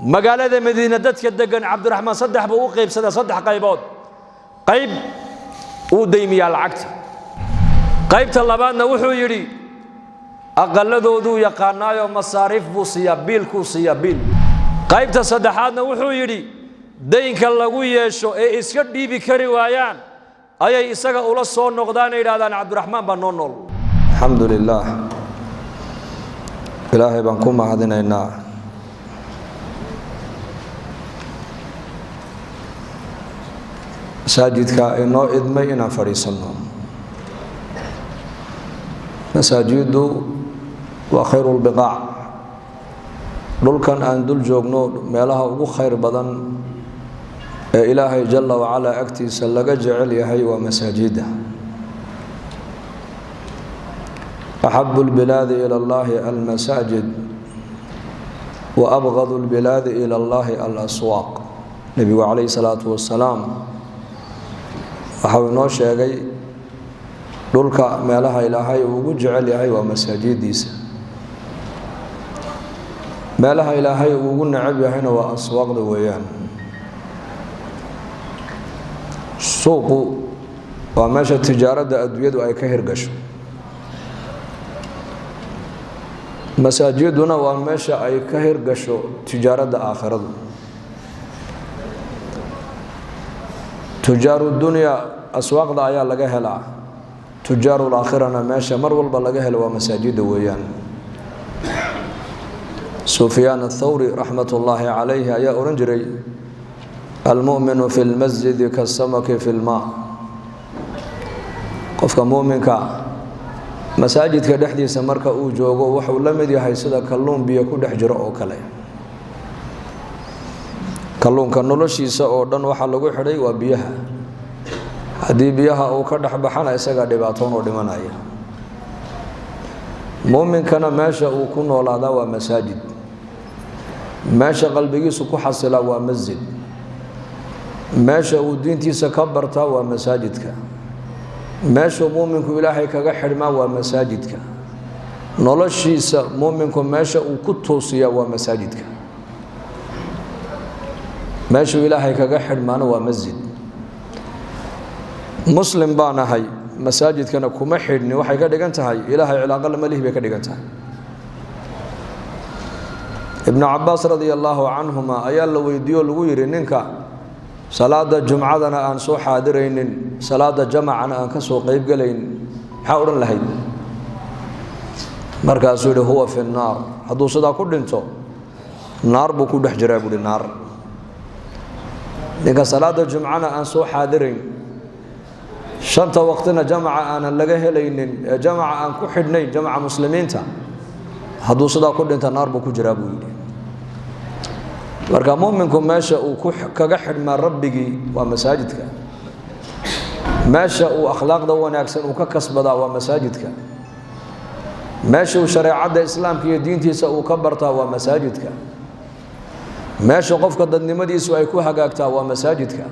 magaalada Madiina dadka degan Cabdiraxmaan saddex buu u qaybsaday saddex qaybood qayb uu deymiyaa lacagta qaybta labaadna wuxuu yiri aqaladoodu yaqaanaayo masaariif buu siiyaa biilku siiyaa biil qaybta saddexaadna wuxuu yiri deynka lagu yeesho ee iska dhiibi kari waayaan ayay isaga ula soo noqdaan yiraahdaan Cabdiraxmaan baa nool alxamdulillah ilaahay baan ku mahadinaynaa masaajidka inoo idmay inaan fadhiisano masaajidu waa khayrul biqaac dhulkan aan dul joogno meelaha ugu khayr badan ee ilaahay jalla wa ala agtiisa laga jecel yahay waa masaajida ahabbu albilad ila allah almasajid wa abghadu albilad ila allah alaswaq nabiga alayhi salatu wassalam waxa uu noo sheegay dhulka meelaha ilaahay ugu jecel yahay waa masaajidiisa meelaha ilaahay ugu nacab yahayna waa aswaaqda weeyaan suuqu waa meesha tijaarada adduunyadu ay ka hirgasho masaajiduna waa meesha ay ka hirgasho tijaarada aakhiradu تجار الدنيا أسواق ضايا لجهلا تجار الآخرة ماشى مر والبلجهل ومساجد ويان سفيان الثوري رحمة الله عليه يا أورنجري المؤمن في المسجد كالسمك في الماء قفك مؤمنك مساجد كدحدي سمرك أوجوجو وحول لمدي هيسدا كلون بيكون دحجر أو كله kalluunka noloshiisa oo dhan waxa lagu xidhay waa biyaha hadii biyaha uu ka dhaxbaxana isaga dhibaato oo dhimanaya muuminkana meesha uu ku noolaada waa masaajid meesha qalbigiisu ku xasila waa masjid meesha uu diintiisa ka barta waa masaajidka meesha muuminku ilaahay kaga xidhma waa masaajidka noloshiisa muuminku meesha uu ku toosiya waa masaajidka meesha ilaahay kaga xidhmaana waa masjid muslim baan ahay masaajidkana kuma xidhni waxay ka dhigan tahay ilaahay cilaaqo lama lihi bay ka dhigan tahay ibn Abbas radiyallahu anhuma ayaa la weydiiyo lagu yiri ninka salaada jumcadana aan soo xaadireynin salaada jamacana aan ka soo qayb galeyn maxaa oran lahayd markaasuu yiri huwa fi an-nar haduu sida ku dhinto naar buu ku dhex jiraa buu naar ninka salaada jumcana aan soo xaadirin shanta waqtina jamaca aan laga helaynin jamaca aan ku xidhnay jamaca muslimiinta haduu sida ku dhinta naar buu ku jiraa buu yiri marka muuminku meesha uu kaga xidhma rabbigi waa masaajidka meesha uu akhlaaqda wanaagsan uu ka kasbada waa masaajidka meesha uu shariicada islaamka iyo diintiisa uu ka bartaa waa masaajidka meesha qofka dadnimadiisu ay ku hagaagtaa waa masaajidka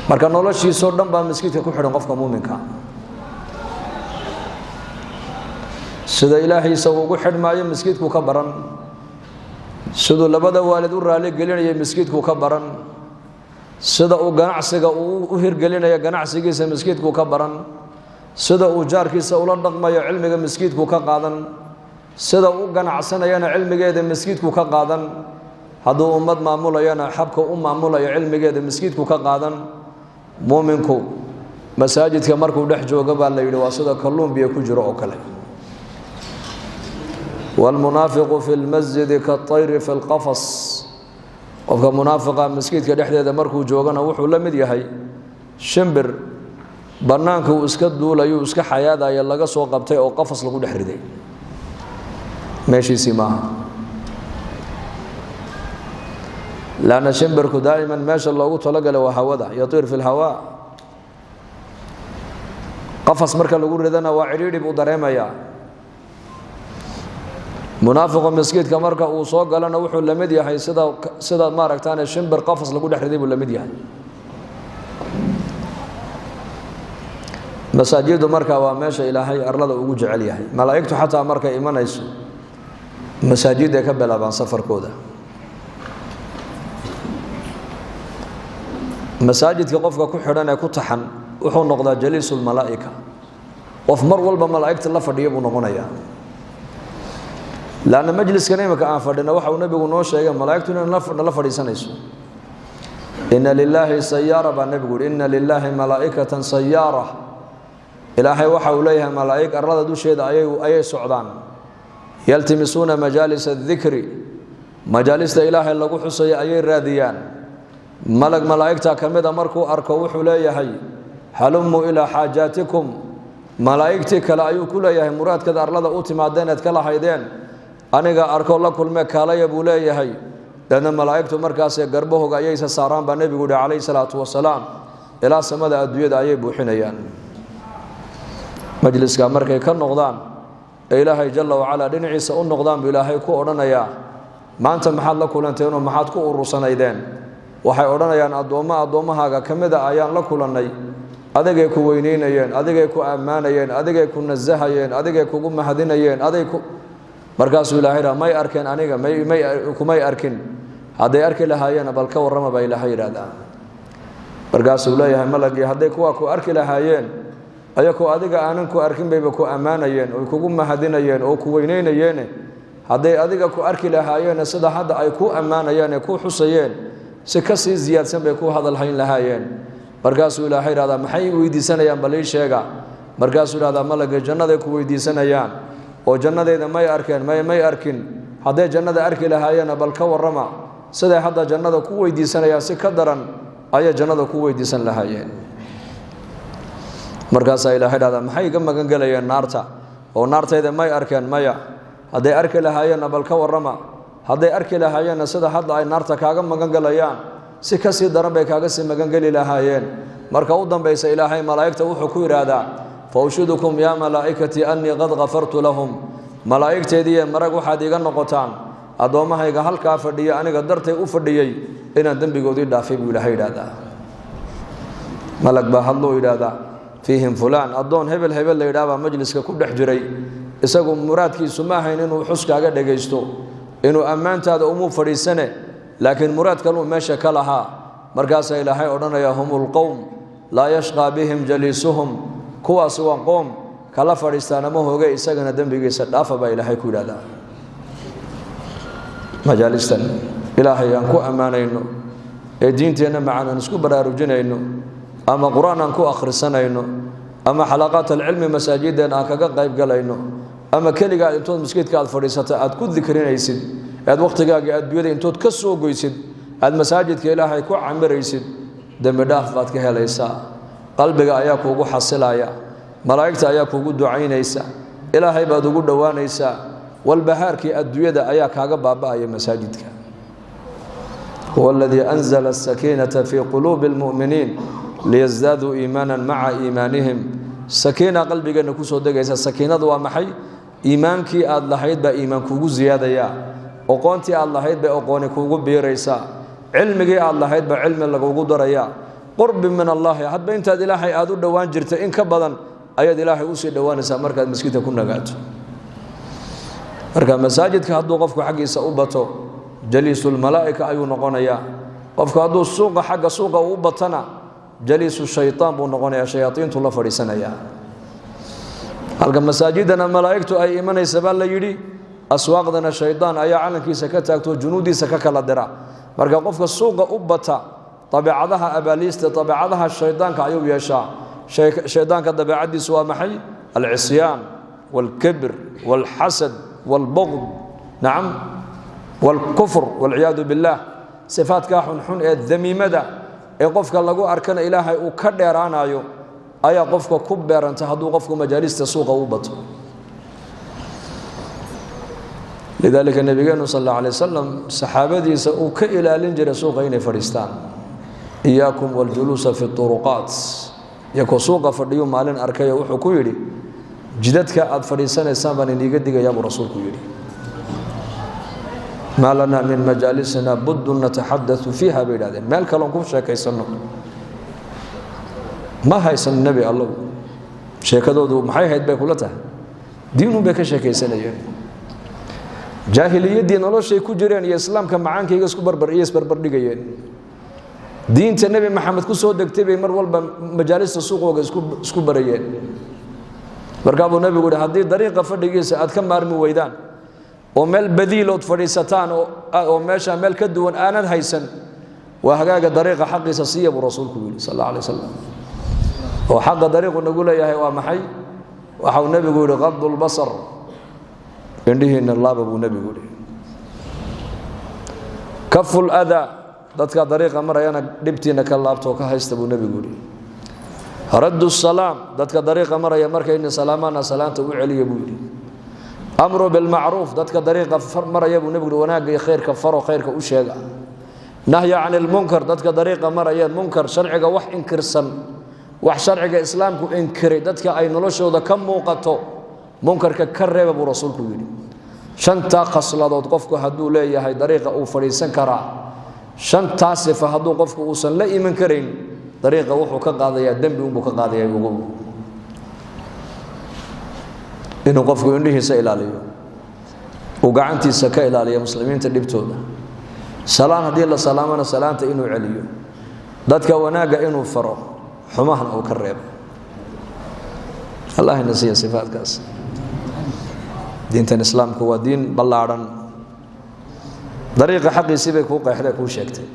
marka noloshiisa dhan baa masjidka ku xidhan qofka muuminka sida ilaahiisa ugu xidhmaayo masjidku ka baran sidoo labada waalid u raali gelinaya masjidku ka baran sida uu ganacsiga u hirgelinaya ganacsigiisa masjidku ka baran sida uu jaarkiisa ula dhaqmayo cilmiga masjidku ka qaadan sida uu ganacsanayana cilmigeeda masjidku ka qaadan haduu ummad maamulayana xabka u maamulayo cilmigeeda masjidku ka qaadan muuminku masaajidka markuu dhex jooga baa la yiri waa sida kalluun biyo ku jiro oo kale wal munaafiqu fil masjid ka tayr fil qafas qofka munaafiqa masjidka dhexdeeda markuu joogana wuxuu la mid yahay shimbir banaanka uu iska duulayo iska xayaadaya laga soo qabtay oo qafas lagu dhex riday meeshiisi maaha لأن الشمبرك دائما ماشى الله طلقله وهوده يطير في الهواء قفص مركا لغو ردنا وعريري بو دريمايا منافق مسكيد كمركا او سو غلنا وحو لمid yahay sida ma aragtaan shimbir qafas lagu dhaxriday buu lamid yahay masaajidu marka waa meesha ilaahay arlada ugu jecel yahay malaa'iktu xataa marka imanayso masaajida ka bilaabaan safarkooda masaajidka qofka ku xidhan ee ku taxan wuxuu noqdaa jaliisul malaa'ika qof mar walba malaa'igta la fadhiyo buu noqonayaa laana majliskan imika aan fadhina waxa uu nabigu noo sheegay malaa'igtu inay la fadhiisanayso inna lillahi sayyara ba nabigu inna lillahi malaa'ikatan sayyara ilaahay waxa uu leeyahay malaa'ig arlada dusheeda ayay socdaan yaltimisuuna majaalis adh-dhikri majaalista ilaahay lagu xusayo ayay raadiyaan malag malaa'igta kamida markuu arko wuxuu leeyahay halummu ila haajaatikum malaa'igtii kale ayuu ku leeyahay muraadkada arlada u timaadeen aad kala haydeen aniga arko la kulme kaalaya buu leeyahay dana malaa'igtu markaas garbahooga ayay saaraan baa nabigu yiri calayhi salaatu wasalaam ilaa samada adduunyada ayay buuxinayaan majliska markay ka noqdaan ilaahay jalla wa ala dhinaciisa u noqdaan buu ilaahay ku odhanaya maanta maxaad la kulanteen oo maxaad ku urursanaydeen waxay odhanayaan adoomahaaga kamida ayaan la kulannay adigay ku weyneynayeen adigay ku ammaanayeen adigay ku nazahayeen adigay kugu mahadinayeen markaasuu ilaahay may arkeen aniga may arkin hadday arki lahaayeen bal ka warrama baa ilaahay yidhaahdaa markaasuu leeyahay malagii hadday kuwa ku arki lahaayeen ayakoo adiga aanan ku arkin bayba ku ammaanayeen oo kugu mahadinayeen oo ku weyneynayeen hadday adiga ku arki lahaayeen sida hadda ay ku ammaanayeen ee ku xusayeen si ka sii ziyaadsan bay ku hadal hayn lahaayeen markaasuu ilaahay yidhaahdaa maxay weydiisanayaan bal ii sheega markaasuu yidhaahdaa malagii jannaday ku weydiisanayaan oo jannadeeda may arkeen may arkin hadday jannada arki lahaayeen bal ka warrama siday hadda jannada ku weydiisanayaan si ka daran ayay jannada ku weydiisan lahaayeen markaasaa ilaahay yidhaahdaa maxay iga magan gelayeen naarta oo naartayda may arkeen maya hadday arki lahaayeen bal ka warrama hadday arki lahaayeen sida hadda ay naarta kaaga magan galayaan si ka sii daran bay kaaga sii magan geli lahaayeen marka u dambaysa ilaahay malaa'igta wuxuu ku yiraahdaa fawshudukum ya malaa'ikati anni qad ghafartu lahum malaa'igteedii marag waxaad iga noqotaan adoomahayga halka fadhiya aniga dartay u fadhiyay inaan dambigoodii dhaafay buu ilaahay yiraahdaa malag baa hadloo yiraahdaa fiihim fulaan adoon hebel la yiraahdaa majliska ku dhex jiray isagu muraadkiisu ma ahayn inuu xuskaaga dhageysto inuu ammaantaada umu fadhiisane laakiin muraad kale uu meesha ka lahaa markaas ilaahay odhanaya humul qawm la yashqa bihim jalisuhum kuwaas waa qoom kala fadhiistaan ama hooga isagana dambigiisa dhaafa baa ilaahay ku yiraahdaa majalistan ilaahay aan ku ammaanayno ee diinteena macaan isku baraarujinayno ama quraan aan ku akhrisanayno ama xalaqaat ilmi masaajidana aan kaga qayb galayno ama kaliga intood miskiidka aad fadhiisato aad ku dhikrinaysid aad waqtigaaga adduunyada intood ka soo goysid aad masaajidka ilaahay ku camiraysid dambi dhaaf baad ka helaysaa qalbiga ayaa kuugu xasilaya malaa'igta ayaa kuugu ducaynaysa ilaahay baad ugu dhawaanaysaa walbahaarkii adduunyada ayaa kaaga baaba'aya masaajidka huwa alladii anzala as-sakiinata fi quluubi al-mu'miniin liyazdaduu iimaanan maca iimaanihim sakiina qalbigeena ku soo degaysa sakiinadu waa maxay iimaankii aad lahayd baa iimaan kuugu ziyaadaya aqoontii aad lahayd baa aqooni kuugu biiraysa cilmigii aad lahayd baa cilmi lagugu daraya qurbi min allah hadba intaad ilaahay aad u dhawaan jirtay in ka badan ayaad ilaahay u sii dhawaanaysaa markaad masjidka ku nagaato marka masaajidka hadduu qofku xaqiisa u bato jaliisul malaa'ika ayuu noqonayaa qofku hadduu xagga suuqa u batana jaliisu shaytaan buu noqonayaa shayaatiintu la fadhiisanaya halka masaajidana malaa'igtu ay imanaysa baa la yidhi aswaaqdana shaydaan ayaa calankiisa ka taagto junuudiisa ka kala dira marka qofka suuqa u bata tabiicadaha abaaliista tabiicadaha shaydaanka ayuu yeeshaa shaydaanka dabeecadiisu waa maxay al-isyaan wal-kibr wal-hasad wal-bughd nacam wal-kufr wal-iyadu billah sifaadka xun ee damiimada ee qofka lagu arkana ilaahay uu ka dheeraanayo ayaa qofka ku beeranta hadduu qofku majaalista suuqa u bato lidalika nabigeenu sallallahu alayhi wasallam saxaabadiisa uu ka ilaalin jiray suuqa inay fadhiistaan iyaakum waljuluusa fi turuqaat yakoo suuqa fadhiyo maalin arkay wuxuu ku yidhi jidadka aad fadhiisanaysaan baan iniga digayaa buu rasuulku yidhi ما لنا من مجالسنا بد نتحدث فيها بيدادين مال كلام كوف شيكيسنو ما هيسن النبي الله sheekadoodu maxay hayd bay kula tahay diinu bay ka sheekaysanayeen jaahiliyadii noloshay ku jireen iyo islaamka macaankayga isku barbar dhigayeen diinta nabi maxamed ku soo degtay bay mar walba majaalista suuqooga isku barayeen markaa buu nabigu yidhi haddii dariiqa fadhigiisa aad ka maarmi weydaan oo meel badiilood fadhiisataan oo meesha meel ka duwan aanad haysan waa hagaaga dariiqa xaqiisa siiya buu rasuulku yidhi sal alla alay wasalam oo xaqa dariiqu nagu leeyahay waa maxay waxa uu nabigu yidhi qaddu lbasar indhihiina laaba buu nabigu yidhi kafu ladaa dadka dariiqa marayana dhibtiina ka laabto ka haysta buu nabigu yidhi raddu salaam dadka dariiqa maraya markayna salaamaana salaanta u celiya buu yidhi amru bilmacruuf dadka dariiqa maraya buu nabigu yidhi wanaagga iyo khayrka faro khayrka u sheega nahya can ilmunkar dadka dariiqa maraya munkar sharciga wax inkirsan wax sharciga islaamku inkiray dadka ay noloshooda ka muuqato munkarka ka reeba buu rasuulku yidhi shantaa khasladood qofku hadduu leeyahay dariiqa uu fadhiisan karaa shantaa sifa hadduu qofku uusan la iman karayn dariiqa wuxuu ka qaadayaa dembi unbuu ka qaadayaa ugu inuu qofku indhihiisa ilaaliyo uu gacantiisa ka ilaaliyo muslimiinta dhibtooda salaan haddii la salaamana salaanta inuu celiyo dadka wanaagga inuu faro xumahana uu ka reebo allah ina siiya sifaadkaas diintan islaamku waa diin ballaadhan dariiqa xaqiisii bay kuu qeexday kuu sheegtay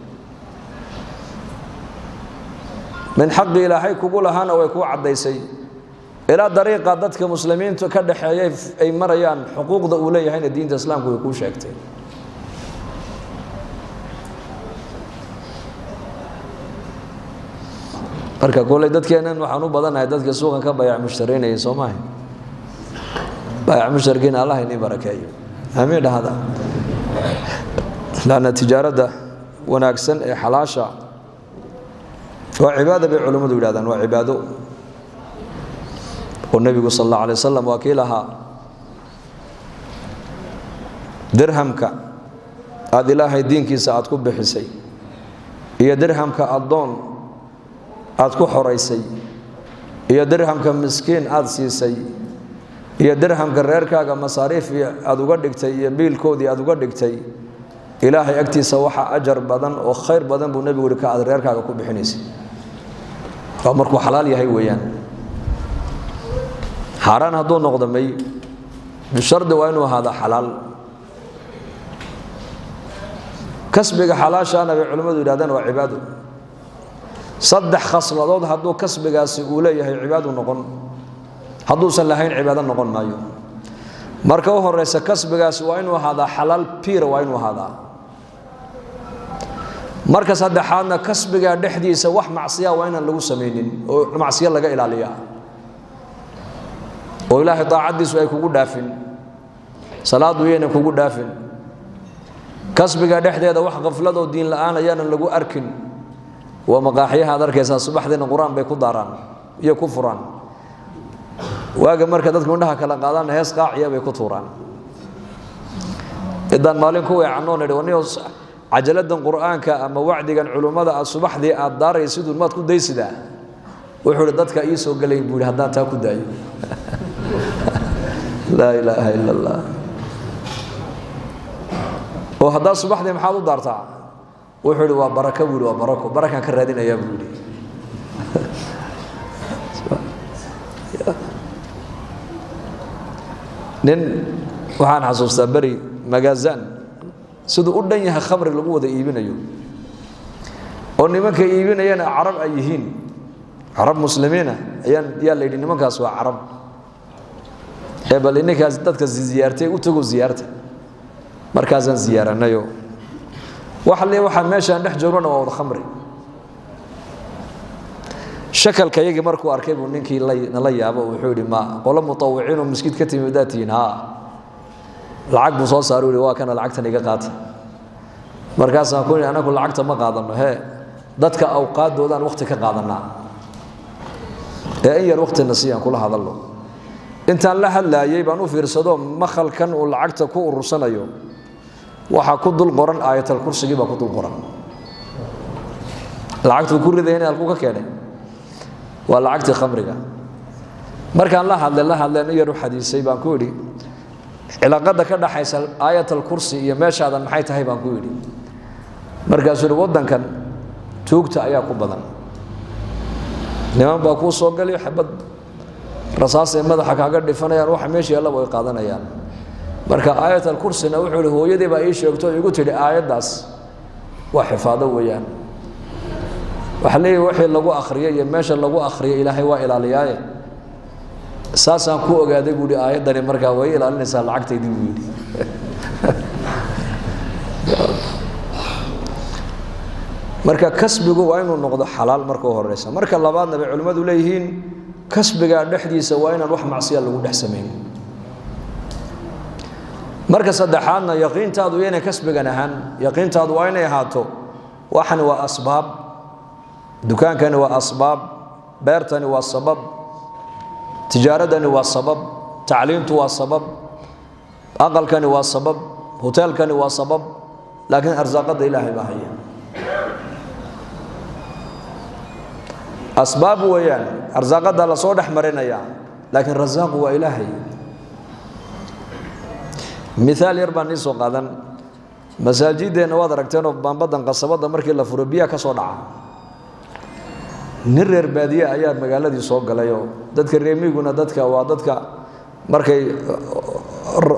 min xaqi ilaahay kugu lahaana way kuu caddaysay ilaa dariiqa dadka muslimiintu ka dhaxeeyay ay marayaan xuquuqda uu leeyahayna diinta islaamku way kuu sheegtay marka kolay dadkeenan waxaan u badanahay dadka suuqa ka bayac mushtariinaya Soomaaliya bayac mushtarkiina Allah inii barakeeyo amiin dhahada laana tijaarada wanaagsan ee xalaasha waa cibaado bay culimadu yiraahdaan waa cibaado oo nabigu sallallahu alayhi wasallam wakiilaha dirhamka aad ilaahay diinkiisa aad ku bixisay iyo dirhamka adoon aad ku xoreysay iyo dirhamka miskiin aad siisay iyo dirhamka reerkaaga masaariif aad uga dhigtay iyo biilkoodii aad uga dhigtay ilaahay agtiisa waxa ajar badan oo khayr badan buu nabigu yiri ka aad reerkaaga ku bixinaysay waa markuu xalaal yahay weeyaan xaraan hadduu noqdo may bishardi waa inuu ahaado xalaal kasbiga xalaashaana bay culimadu yidhahdaan waa cibaado saddex khasladood hadduu kasbigaasi uu leeyahay cibaado noqon hadduusan lahayn cibaado noqon maayo marka u horeysa kasbigaasi waa inuu ahaadaa xalaal piira waa inuu ahaadaa marka saddexaadna kasbiga dhexdiisa wax macsiya waa inaan lagu samaynin oo macsiya laga ilaaliyaa oo ilaahay taacadiisu ay kugu dhaafin salaadu yeena kugu dhaafin kasbiga dhexdeeda wax qafladoo diin la'aan ayaan lagu arkin waa maqaaxiyaha darkaysa subaxdina quraan bay ku daaraan iyo ku furaan waaga marka dadku indhaha kala qaadaan hees qaaciya bay ku tuuraan idan maalin ku weecanoon waniyo ajaladan quraanka ama wacdigan culimada subaxdii aad daaraysid maad ku daysida wuxuu dadka ii soo galay buu hadaan taa ku daayo la ilaaha illa allah oo hadaa subaxdii maxaad u daartaa wuxuu waa baraka buu waa barako barakan ka raadinaya buu nin waxaan xasuustaa bari magazaan sidoo u dhan yahay khamri lagu wada iibinayo oo nimanka iibinayana arab ay yihiin arab muslimiina ayaan yaa leeyay nimankaas waa arab bal inkaas dadka ziyaartay u tago ziyaarta markaasaan ziyaaranayo waxa meeshaan dhex joogana waa wada khamri shakalka yagi markuu arkay buu ninkii la yaabo wuxuu yiri ma qolo mutawiciin oo miskid ka timidaatiin ha lacag buu soo saaray waa kana lacagtan iga qaata markaas aan ku anagu lacagta ma qaadano dadka awqaadoodaan waqti ka qaadanaa in yar waqti nasiyan kula hadalno intaan la hadlaayay baan u fiirsado makhalkan uu lacagta ku urursanayo waxa ku dul qoran aayatul kursiga ba ku dul qoran lacagtu ku ridayna halku ka keenay waa lacagta khamriga markaan la hadleen yar xadiisay baan ku yiri cilaaqada ka dhaxaysa aayatul kursi iyo meeshaadan maxay tahay baan ku yiri markaas wadankan tuugta ayaa ku badan niman baa ku soo galay xabad rasaas ee madaxa kaaga dhifanayaan waxa meesha yaalla way qaadanayaan marka aayatul kursina wuxuu hooyadii baa ii sheegto igu tiri aayadaas waa xifaado weeyaan waxa leeyahay wixii lagu akhriyay iyo meesha lagu akhriyay ilaahay waa ilaaliyay saasaan ku ogaaday buu aayadani marka way ilaalinaysaa lacagteedii buu yiri marka kasbigu waa inuu noqdo xalaal marka horeysa marka labaadna bay culimadu leeyihiin kasbiga dhexdiisa waa inaan wax macsiya lagu dhex sameeyo marka saddexaadna yaqiintaadu inay kasbigan ahaan yaqiintaadu waa inay ahaato waxan waa asbaab dukaankani waa asbaab beertani waa sabab tijaaradani waa sabab tacliintu waa sabab aqalkani waa sabab hoteelkani waa sabab laakiin arsaaqada ilaahay baa haya asbaab weeyaan arsaaqada la soo dhaxmarinaya laakiin rasaaq waa ilaahay مثال يربان نيسو قادن مساجدنا واد aragteeno baanbadan qasabada markii la furo biya ka soo dhaca nireer baadiye ayaa magaaladii soo galayo dadka reemiguna dadka waa dadka markay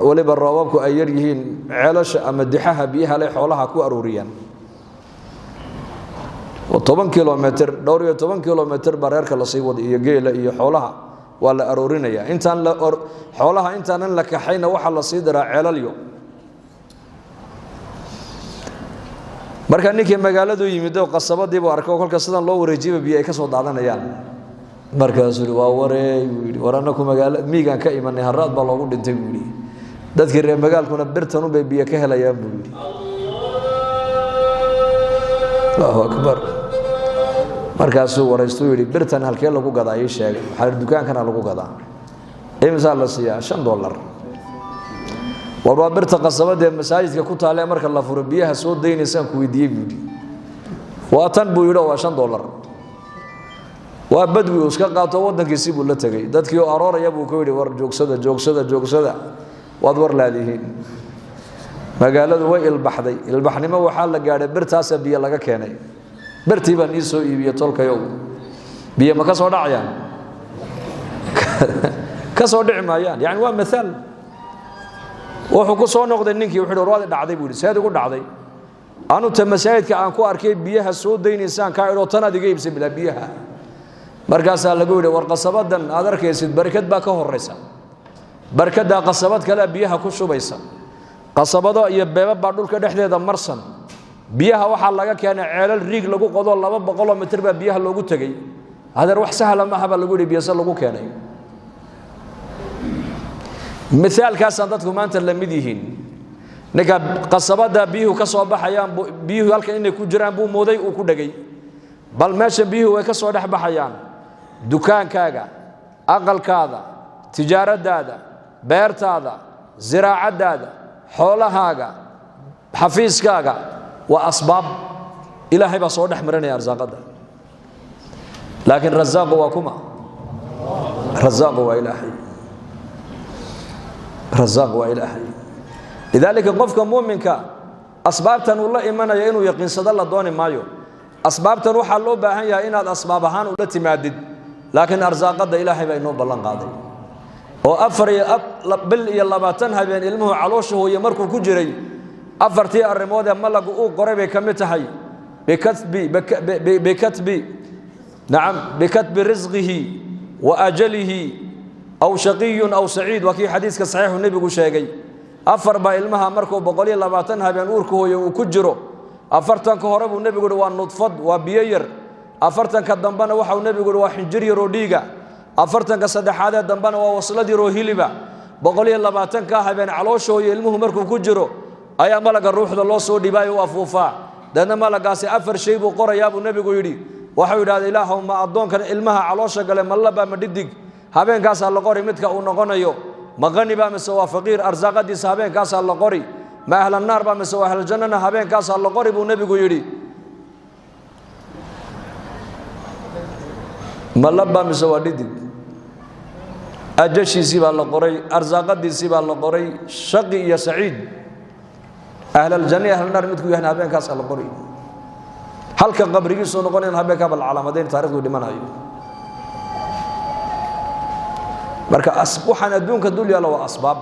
waliba roobabku ay yar yihiin ceelasha ama dixaha biyaha leh xoolaha ku aruuriyaan oo 10 kilometer dhowr iyo 10 kilometer bareerka la sii wada iyo geela iyo xoolaha waa la aroorinaya intaan la xoolaha intaan la kaxayna waxa la sii diraa ceelalyo marka ninkii magaaladu yimid oo qasabadii buu arkay kolka sidan loo wareejiyay biyo ay ka soo daadanayaan markaas uu waa wareey warana ku magaalo miigan ka imanay haraad baa loogu dhintay buu yiri dadkii reer magaalkuna birtan u bay biyo ka helayaan buu yiri Allahu akbar markaasuu wareystuu yiri birtan halkee lagu gadaa ay sheegay waxa dukaankana lagu gadaa imisa la siiyaa $5 warba birta qasabada masaajidka ku taale marka la furo biyaha soo deynaysan ku weydiiyay buu waa tan buu yiri waa $5 waa badwi oo iska qaato wadankiisii buu la tagay dadkii oo arooraya buu ku yiri war joogsada waad war laadihiin magaaladu way ilbaxnimo waxa la gaaray birtaas biyo laga keenay برتي بان يسو يبي تولكيو بيه ما كسو دحيان كسو دحمايان يعني waa مثال wuxuu ku soo noqday ninkii wuxuu rood dhacday buu saad ugu dhacday aanu ta masaajidka aan ku arkay biyaha soo deynaysaan ka iro tan adiga iibsay bila biyaha markaas lagu yiri war qasabadan aad arkaysid barakad baa ka horeysa barakada qasabad kale biyaha ku shubaysa qasabado iyo beeba baa dhulka dhexdeeda marsan biyaha waxa laga keenay ceelal riig lagu qodo 200 mitir baa biyaha loogu tagay hadar wax sahal ma aha lagu dhibiyay lagu keenay مثالkaas dadku maanta la mid yihiin ninka qasabada biyuhu ka soo baxayaan biyuhu halka inay ku jiraan buu mooday uu ku dhagay bal meesha biyuhu way ka soo dhax baxayaan dukaankaaga aqalkaada tijaaradaada beertaada ziraacadaada xoolahaaga xafiiskaaga وأسباب إلهي بصور نحمرنا يا رزاقنا لكن رزاق وكما رزاق وإلهي رزاق وإلهي لذلك قفك مؤمنك أسباب تنو الله إيمانا ينو يقين صدى الله دوني مايو أسباب تنو حلو باهن يا إن الأسباب هان التي معدد لكن أرزاق قد إلهي بينو بلان قاضي وأفر بل يلا باتنها بين علمه علوشه ويمركو كجري أفرتي الرمود ملك قريب كمتهي بكتب نعم بكتب رزقه وأجله أو شقي أو سعيد وكي حديث صحيح النبي شيغي أفر با علمها مركو بقولي لباتنها بين أوركو وكجرو أفرتن كهرب النبي يقول والنطفض وبيير أفرتن كدنبنا وحا النبي يقول وحنجري روديغا أفرتن كصدحاده دنبنا ووصلدي روهيلبا بقولي لباتن كها بين علوشو علمه مركو كجرو ayaa malaga ruuxda loo soo dhibay oo afuufa dana malagaasi afar shay buu qorayaa buu nabigu yiri waxa uu yiraahday ilaahu ma adoonkan ilmaha caloosha gale malaba ma dhidig habeenkaas la qori midka uu noqonayo maqani ba mise waa faqiir arsaaqadiisa habeenkaas la qori ma ahlan naar ba mise waa ahl jannana habeenkaas la qori buu nabigu yiri malaba mise waa dhidig ajashiisi baa la qoray arsaaqadiisi baa la qoray shaqi iyo saciid أهل الجنة أهل النار متكو يهنا بين كاس القري halka qabrigiisu noqonayna habeen ka bal calaamadeyn taariikhdu dhimanayo marka waxaan adduunka dul yaalo waa asbaab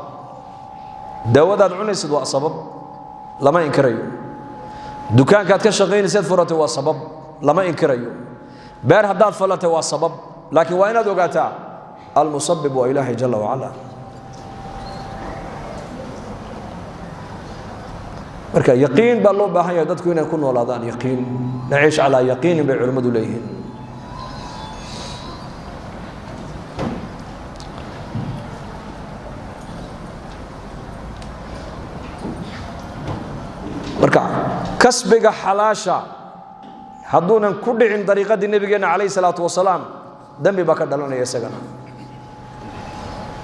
daawadaad cunaysid waa sabab lama inkirayo dukaankaad ka shaqaynaysid furatay waa sabab lama inkirayo beer haddaad falatay waa sabab laakiin waa inaad ogaataa almusabbib waa ilaahay jalla wa ala marka yaqiin baa loo baahan yahay dadku inay ku noolaadaan yaqiin naciish ala yaqiin bay culimadu leeyihiin marka kasbiga xalaasha hadduunan ku dhicin dariiqadii nabigeena calayhi salaatu wasalaam dambi baa ka dhalanaya isagana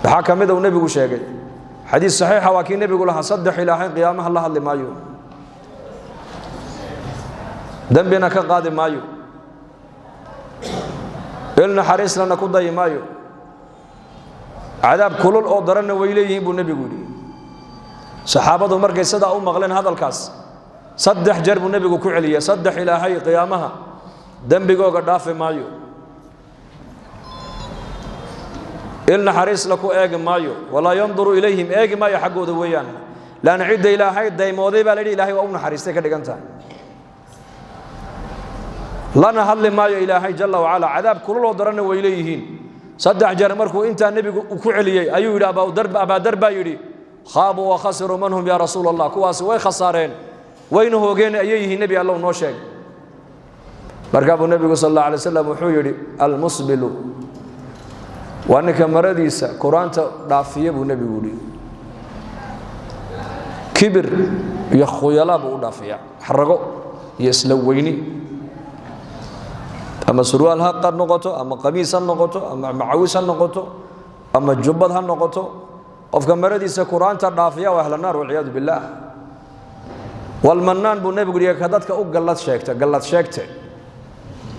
waxaa ka mid uu nabigu sheegay xadiis saxiixa waa kii nabigu lahaa saddex ilaahay qiyaamaha la hadli maayo dambina ka qaadi maayo ilna xariislana ku dayi maayo cadaab kulul oo daranna way leeyihiin buu nabigu yidhi saxaabadu markay sidaa u maqleen hadalkaas saddex jeer buu nabigu ku celiyay saddex ilaahay qiyaamaha dambigooga dhaafi maayo ilna xariisla ku eegi maayo walaa yanduru ilayhim eegi maayo xaggooda weeyaan laana cidda ilaahay daymooday baa la yidhi ilaahay waa u naxariistay ka dhigan tahay lana hadli maayo ilaahay jalla wacala cadaab kululoo daranna way leeyihiin saddex jeer markuu intaa nebigu ku celiyey ayuu yidhi abaadar baa yidhi khaabuu wa khasiruu man hum yaa rasuula allah kuwaasi way khasaareen wayna hoogeen ayay yihiin nebi allow noo sheeg markaa buu nebigu sal alla alay wasalam wuxuu yidhi almusbilu waa ninka maradiisa quraanta dhaafiya buu nebigu yidhi kibir iyo khuyalaa buu u dhaafiya xarago iyo isla weyni ama surwaal ha qad noqoto ama qamiis ha noqoto ama macawis ha noqoto ama jubbad ha noqoto qofka maradiisa quraanta dhaafiya waa ahla naar walciyaadu billaah walmannaan buu nebigu yidhi ka dadka u gallad sheegte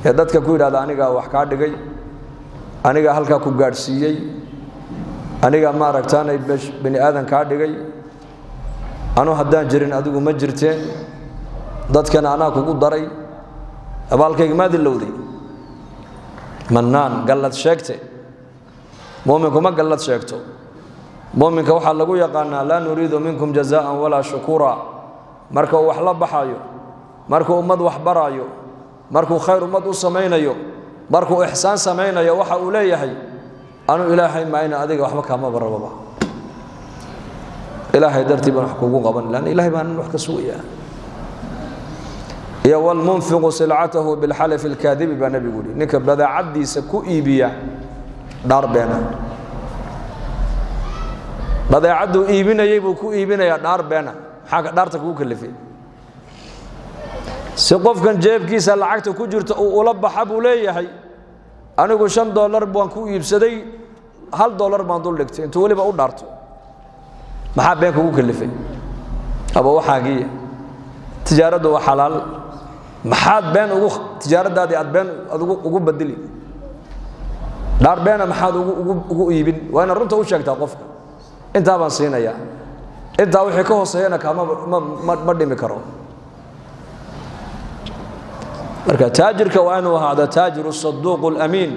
ee dadka ku yidhahda anigaa wax kaa dhigay anigaa halkaa ku gaadhsiiyey anigaa maaragtaanay bani aadan kaa dhigay anu haddaan jirin adigu ma jirteen dadkana anaa kugu daray abaalkayga maad ilowday mannaan gallad sheegte mu'minku ma gallad sheegto mu'minka waxaa lagu yaqaanaa laa nuriidu minkum jazaa'an walaa shukuura marka uu wax la baxayo markuu ummad wax baraayo markuu khayr ummad u samaynayo markuu ixsaan samaynayo waxa uu leeyahay anu ilaahay maayna adiga waxba kaama barababa ilaahay dartii baan wax kugu qaban lan ilaahay baan wax ka sugayaa ya wal munfiqu sil'atahu bil halaf al kadhib ba nabi guri ninka badaacadiisa ku iibiya dhaar beena badaacadu iibinayay buu ku iibinaya dhaar beena xaga dhaarta kugu kalifay si qofkan jeebkiisa lacagta ku jirto uu ula baxa buu leeyahay anigu $5 baan ku iibsaday $1 baan dul dhigtay intuu waliba u dhaarto maxaa been kugu kalifay aba waxaagiya tijaaradu waa xalaal maxaad been ugu tijaaradaadii aad been ugu badili dhaar beena maxaad ugu iibin waa in runta u sheegtaa qofka inta baan siinaya inta wixii ka hooseeyana kama ma dhimi karo marka taajirka waa inuu ahaado taajiru saduuq al-amiin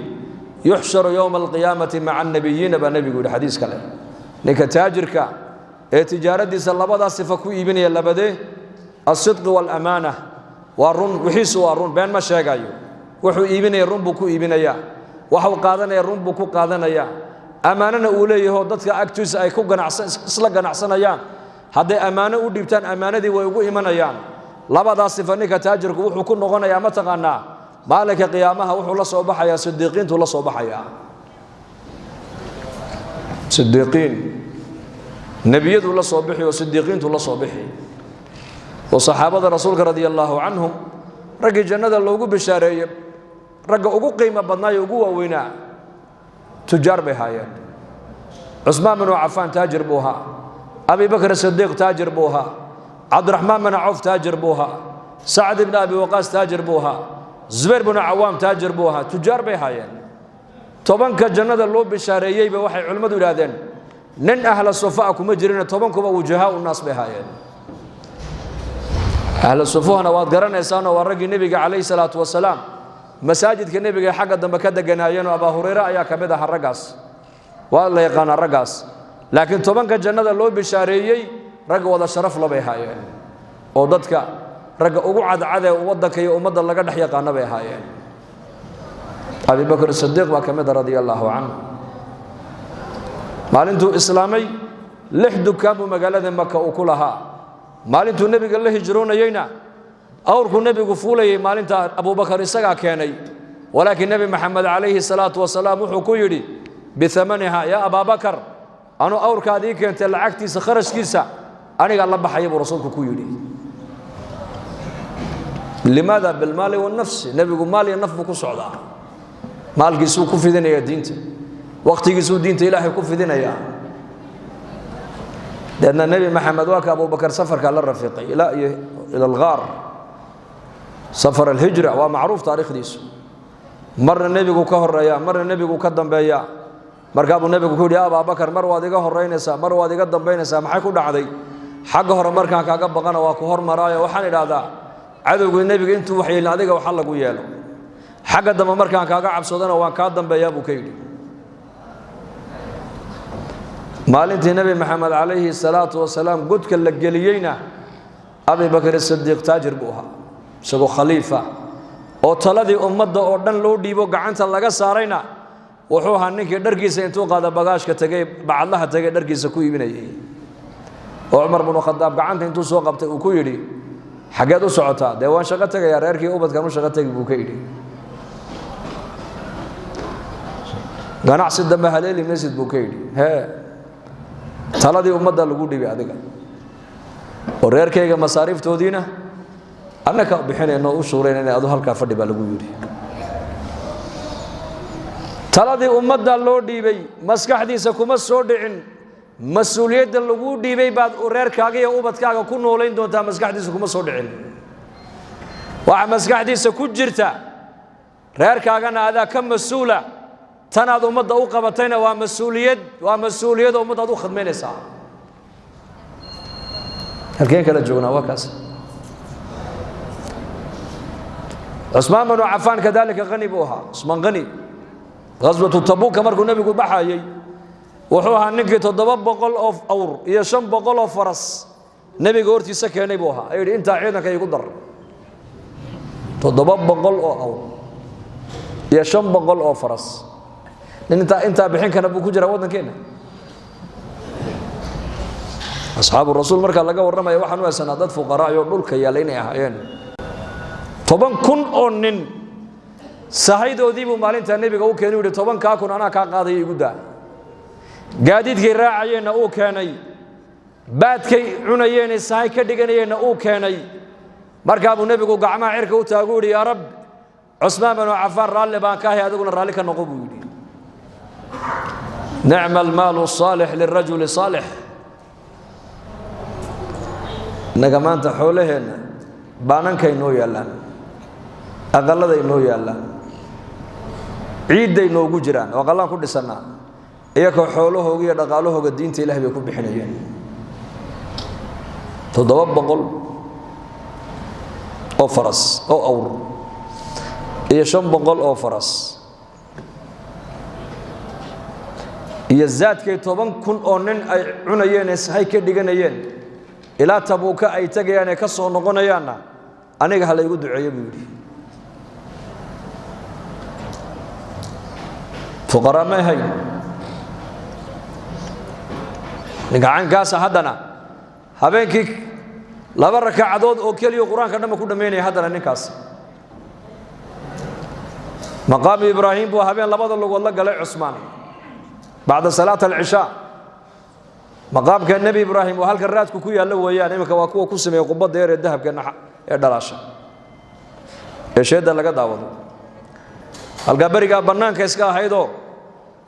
yuhsharu yawm al-qiyaamati ma'a an-nabiyyin ba nabigu yiri xadiis kale ninka taajirka ee tijaaradiisa labada sifa ku iibinaya labadee as-sidq wal-amaana waa run wixiisu waa run been ma sheegayo wuxuu iibinaya run buu ku iibinaya waxa qaadanaya run buu ku qaadanaya amaanana uu leeyahay dadka agtiisa ay ku isla ganacsanayaan haday amaano u dhibtaan amaanadii way ugu imanayaan labadaas sifa ninka taajirku wuxuu ku noqonayaa ma taqaanaa maalinka qiyaamaha wuxuu la soo baxayaa sidiiqiintu la soo baxayaa sidiiqiin nabiyadu la soo bixi oo sidiiqiintu la soo bixi oo saxaabada rasuulka radiyallahu anhum ragga jannada loogu bishaareeyay ragga ugu qiimo badnaa ugu waaweynaa tujaar bay haayeen Usmaan bin Affan taajir buu ahaa Abi Bakr as-Siddiq taajir buu ahaa Abdurrahman bin Auf taajir buu ahaa Sa'd ibn Abi Waqqas taajir buu ahaa Zubair bin Awam taajir buu ahaa tujaar bay haayeen tobanka jannada loo bishaareeyay ba waxay culimadu yiraahdeen nin ahla sufaa kuma jirin tobankuba wajaha u naas bay haayeen أهل الصفوهنا وادقرنيسان ورقي النبي عليه الصلاة والسلام مساجد كالنبي حق دم كده جنايين وأبا هريرة أيا كمدها الرقاص والله يقان الرقاص لكن طبعا كجنة اللو بشاريي رق وضع شرف لبيهايين وضدك رق أقعد عذا وضدك يا أمد الله قد حيقان بيهايين أبي بكر الصديق وكمد رضي الله عنه مالنتو إسلامي لحدو كابو مقالة مكة وكلها مالنتو النبي قال له هجرون يينا أوركو النبي قفولي مالنتا أبو بكر السقا كيني ولكن النبي محمد عليه الصلاة والسلام وحكو يدي بثمنها يا أبا بكر أنا أورك هذيك أنت لعقتي سخرج كيسا أنا قال الله بحيب رسولك كو يدي لماذا بالمال والنفس النبي يقول مالي النفس بكو صعدا مال قيسو كفي دينا يا دينتي وقت قيسو دينتي إلهي كفي دينا يا لأن النبي محمد واك أبو بكر سفر قال الرفيقي إلى الغار سفر الهجرة ومعروف تاريخ ديسو مر النبي كهر يا مر النبي كدم بيا مركب النبي يقول يا أبا بكر مر وادي قهر رينسا مر وادي قدم بينسا ما حيكون عادي حقه رمر كان كعقب بقنا وكهر مرايا وحن هذا عدو يقول النبي أنتوا وحي النادي وحلقوا ياله حق دم مر كان كعقب صدنا وكادم بيا بكيد مالنتي النبي محمد عليه الصلاة والسلام قد كالجليينا أبي بكر الصديق تاجر بوها سقو خليفة oo taladii ummadda oo dhan loo dhiibo gacanta laga saarayna wuxuu ahaa ninkii dharkiisa intuu qaada bagaashka tagay bacadlaha tagay dharkiisa ku iibinayay oo Umar ibn Khattab gacanta intuu soo qabtay uu ku yiri xageed u socotaa deewaan shaqo tagaya reerkii ubadkan u shaqo tagay buu ka yiri ganacsi dambe haleeli masjid buu ka yiri taladii ummadda lagu dhiibay adiga oo reerkayga masaariiftoodiina أنا بحنا إنه أشورين إن أدو هالك فدي بالجويري تلاذي أمد اللور ديبي مسك حديث كم الصودعين مسؤولية اللور ديبي بعد أورير كاجي أوبت كاجا كون ولين دون تا مسك حديث كم الصودعين وعمسك حديث كوجرتا رير كاجا هذا كم مسؤولة تنادو أمد أوقبتين ومسؤولية أمد أدو خدمين ساعة هالكين كلا جونا وكاس عثمان بن عفان كذلك غني بوها عثمان غني غزوة تبوك مركو النبي يقول بحايي وحوها نكي تضبط بقول أوف أور يشم بقول أوف فرس نبي قورتي سكيني بوها أيدي أنت عينك يقدر تضبط بقول أور يشم بقول أوف فرس لأن أنت بحين كان أبو كجرا ودنا كينا أصحاب الرسول مركا لقوا الرمى يوحنوا سنادات فقراء يقول كيالين يا عين طبعاً كن أونن سعيد وديبو مالين تنبي قو كانوا يقول طبعاً كأكون أنا كقاضي يقودا قاديد كي راعينا أو كاني بعد كي عنيين سعي كدقنيين أو كاني مركب النبي قو قعما عرك وتقول يا رب عثمان بن عفان رالي بانكاه هذا قلنا رالي كان نقول نعم المال الصالح للرجل الصالح نجمان تحولهن بانك إنه يالله أقل ذا إنه يالله عيد ذا إنه جيران وقال كل سنة إياكو حوله ويا دقاله الدين تيله بيكون بحنيين تضرب بقول أو فرس أو أور يشم بقول أو فرس يزاد كي طبعا كن أونن عنيين هاي كديجنيين إلى تبوك أي تجيان كسر نقنيانا أنا قال يقول دعية بيوري فقراء ما هي نقعان كاس هدنا هبين كيك لا بركة عدود أو كل يقران كنا ما كنا ميني هدنا نكاس مقام إبراهيم بو هبين لبض الله والله قال عثمان بعد صلاة العشاء مقام كان النبي إبراهيم وهل كرات كوكويا له وياه نمك واكو كسمة يقبض دير الذهب كان يدراسة إيش هذا اللي قد عوض الجبري قال بنان كيسكا هيدو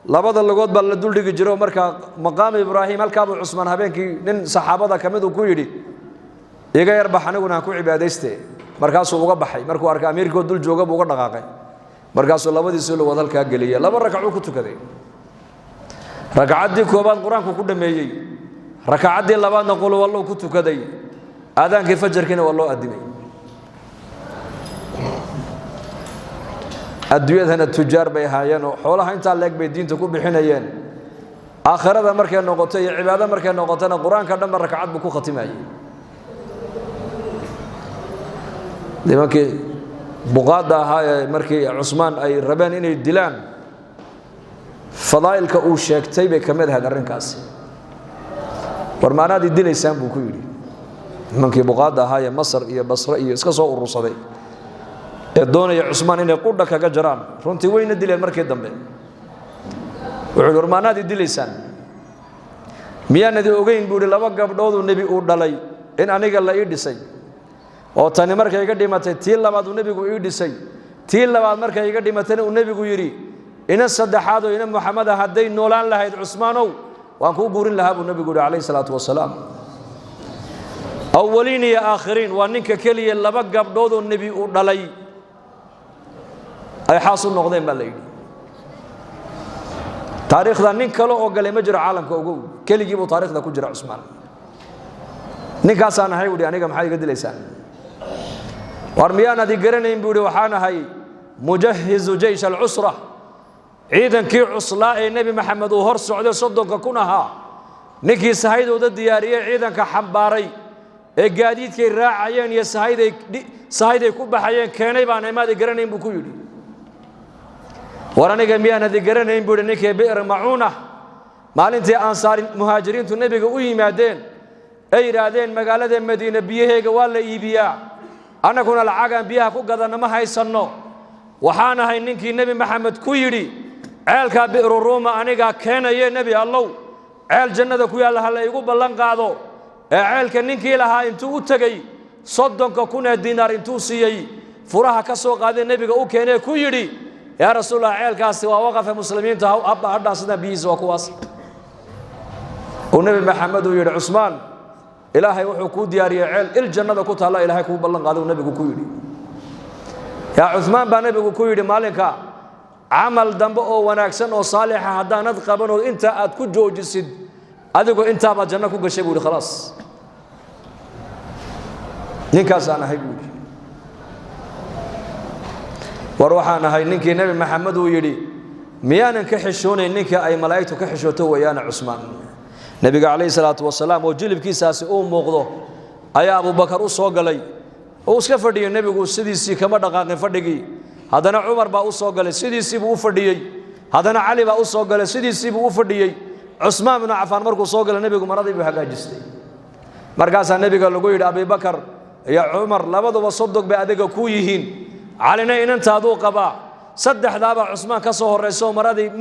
لبض اللي قد بلدول ديك جرو مركا مقام إبراهيم الكابو عثمان هبين كي نن صحابة كمدو كويدي يجا يربح نقولنا كوي بعديسته مركاسو بوجا بحي مركو أركا أمير كودل جوجا بوجا دقاقي مركاسو لبض يسولو وذل كاجلية لبض ركعوا كتكذي ركعت دي كوبان قرآن كوكود ميجي ركعت دي لبض نقول والله كتكذي aadaankii fajarkiina waa loo adimay adduunyadana tujaar bay ahaayeen oo xoolaha intaa leeg bay diinta ku bixinayeen aakhirada markay noqoto iyo cibaado markay noqotona quraanka dhan rakcad buu ku khatimayay nimankii buqaada ahaa markii Usmaan ay rabeen inay dilaan fadaa'ilka uu sheegtay bay kamid ahayd arrinkaasi warmaanaadii dilaysaan buu ku yiri nimankii buqaada ahaa Masar iyo Basra iyo iska soo urursaday doonaya Usmaan inay qudha kaga jaraan runtii wayna dileen markii dambe wuxuu warmaanaadii dilaysaan miyaanadi ogeyn buu laba gabdhood oo nabi uu dhalay in aniga la ii dhisay oo tani markay iga dhimatay tii labaad uu nabigu ii dhisay tii labaad markay iga dhimatay uu nabigu yiri ina saddexaad oo ina Muhammad haday noolaan lahayd Usmaanow waan ku guurin lahaa buu nabigu alayhi salaatu wasalaam awwaliin iyo aakhiriin waa ninka kaliya laba gabdhood oo nabi uu dhalay ay xaasul noqdeen baa la yiri taariikhda nin kale oo galay ma jiro caalamka ugu kaligii buu taariikhda ku jira Usmaan ninkaas aan ahay wadi aniga maxay iga dilaysaan war miyaan adi garanayn buu waxaan ahay mujahhiz jaysh al-usra ciidankii cuslaa ee nabi maxamed uu hor socday 30 kun ahaa ninkii sahaydooda diyaariyay ciidanka xambaaray ee gaadiidkay raacayeen iyo sahayday ku baxayeen keenay baan imaad garanayn buu ku yiri waraniga miyaan adi garanayn buu ninkii bi'r mauna maalintii ansaar muhaajiriintu nabiga u yimaadeen ay yiraahdeen magaalada Madiina biyaheega waa la iibiyaa anaguna lacagan biyaha ku gadana ma haysano waxaan ahay ninkii nabi maxamed ku yiri ceelka bi'r ruuma aniga keenaye nabi allow ceel jannada ku yaal hal igu ballan qaado ee ceelka ninkii lahaa intuu u tagay 30 kun diinaar intuu siiyay furaha ka soo qaaday nabiga u keenay ku yiri yaa rasuulullah ceelkaasi waa waqaf muslimiinta abba hadda sida biyiisa waa kuwaas oo nabi maxamed uu yiri Usmaan ilaahay wuxuu ku diyaariyay ceel il jannada ku taala ilaahay ku ballan qaaday nabigu ku yiri yaa Usmaan baa nabigu ku yiri maalinka amal dambe oo wanaagsan oo saalix ah hadaanad qaban oo inta aad ku joojisid adigu inta ba janna ku gashay buu khalaas ninkaas aan ahay buu war waxaan ahay ninkii nabi maxamed uu yiri miyaanan ka xishoonayn ninka ay malaa'iktu ka xishooto wayana Usmaan nabiga alayhi salaatu wasalaam oo jilibkiisaasi uu muuqdo ayaa Abu Bakar u soo galay oo iska fadhiyay nabigu sidiisii kama dhaqaaqin fadhigii hadana Umar baa u soo galay sidiisii buu u fadhiyay hadana Ali baa u soo galay sidiisii buu u fadhiyay Usmaan ibn Affan markuu soo galay nabigu maradii buu hagaajistay markaas nabiga lagu yiri Abu Bakar iyo Umar labaduba sodog bay adiga ku yihiin علينا إن أنت هذو قبا صدق دابا عثمان كسر الرئيسو مرادي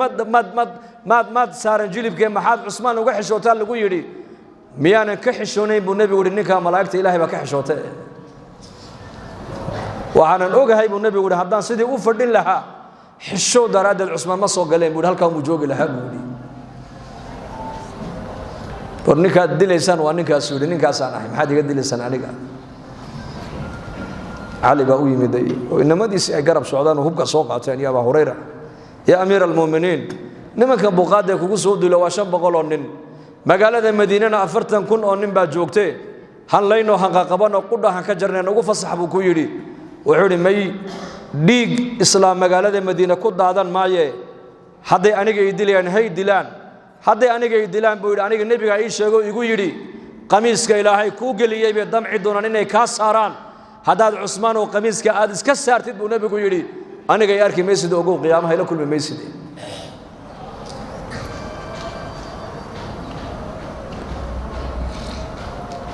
مد صار نجيب كم محاد عثمان وكحش وتال لقول يري ميانا كحشوني بالنبي ورنيكا ملاك إلهي بكحش وتال وعنا نوجه هاي بالنبي ورد هدان سيدي وفردين لها حشو دراد العثمان ما صوق عليهم ورد هالكام وجوج لها بودي ورنيكا دليسان وانيكا سوري نيكا سانه محد يقدر دليسان عليك علي بقى يمدي وإنما دي قرب سعودان وهو كسوق عتان يا أبا هريرة يا أمير المؤمنين نما كان بقادة كوسود لو أشب قالون مقالة المدينة أفرتن كن أنن باجوكتي هن لينو هن قبنا قدها هن كجرنا نوقف صحبه كويري وحولي مي ديج إسلام مقالة المدينة كود هذا مايه حد أنا جاي دلان هاي دلان حد أنا جاي دلان بقول أنا النبي عايش يقول يري قميص كإلهي كوجلي يبي دم عدونا إنه كاسران هذا عثمان وقميص كأدس كسرت النبي يقول يري أنا جاي أركي مسجد أقول قيامة هلا كل من مسجد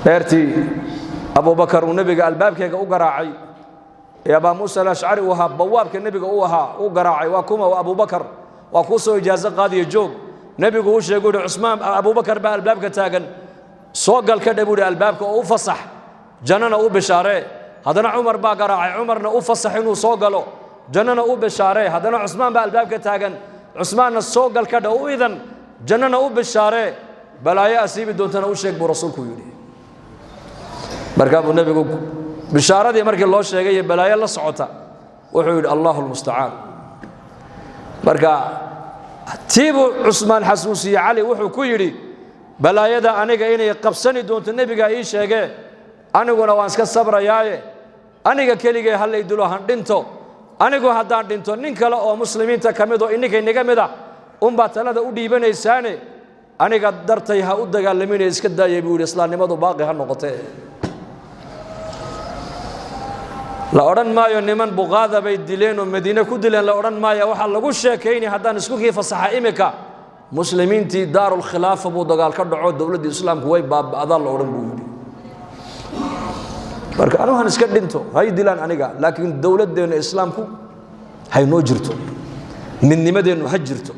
بيرتي أبو بكر والنبي قال الباب كي أقرعي يا أبا موسى الأشعري وها بواب كالنبي وها أقرعي وكما وأبو بكر وكوسو إجازة قاضي الجوب نبي وش يقول عثمان أبو بكر بقى الباب كتاجن سوق الكذب يقول الباب كأوفصح جننا أو بشارة هذا عمر بقى قرعي عمرنا أوفصح إنه سوق له جننا أو بشارة هذا عثمان بقى الباب كتاجن عثمان السوق الكذب أو إذن جننا أو بشارة بلايا أسيب دونتنا وش يقول رسولك يقولي مركب النبي يقول بشارة دي مركب الله شيء بلايا الله صعوتا وحول الله المستعان مركب تيبو عثمان حسوسي علي وحو كيري بلايا دا أنا جايني قبسني دونت النبي جاي شيء aniguna waan iska sabrayaaye aniga keligay hal ay dilo han dhinto anigu haddaan dhinto nin kale oo muslimiinta kamid oo inaga inaga mid ah baa talada u dhiibanaysaane aniga dartay ha u dagaalamin iska daayay buu islaamnimadu baaqi ha noqotay la oran maayo niman buqaada bay dileen oo Madiina ku dileen la oran maayo waxa lagu sheekeeyay haddaan isku fasaxa imika muslimiintii daarul khilaafa buu dagaal ka dhaco dawladda islaamku way baabada la oran buu yiri marka anu han iska dhinto hay dilaan aniga laakiin dawladdeena islaamku hay noo jirto midnimadeenu ha jirto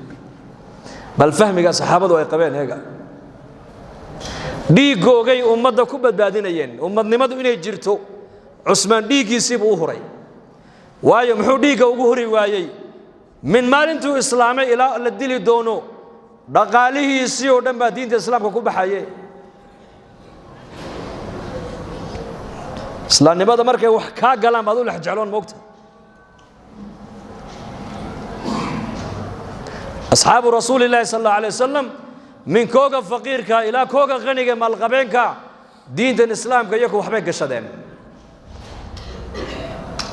bal fahmiga saxaabadu ay qabeen eega dhiigoogay ummadda ku badbaadinayeen ummadnimadu inay jirto Usmaan dhiigiisii buu huray waayo muxuu dhiiga ugu huri waayay min maalintuu islaamay ilaa la dili doono dhaqaalihiisii oo dhan baa diinta islaamka ku baxayay islaamnimada markay wax ka galaan baad u lex jecloon moogta asxaabu rasuulillaah sallallahu alayhi wasallam min kooga faqiirka ilaa kooga qaniga malqabeenka diinta islaamka iyagu waxbay gashadeen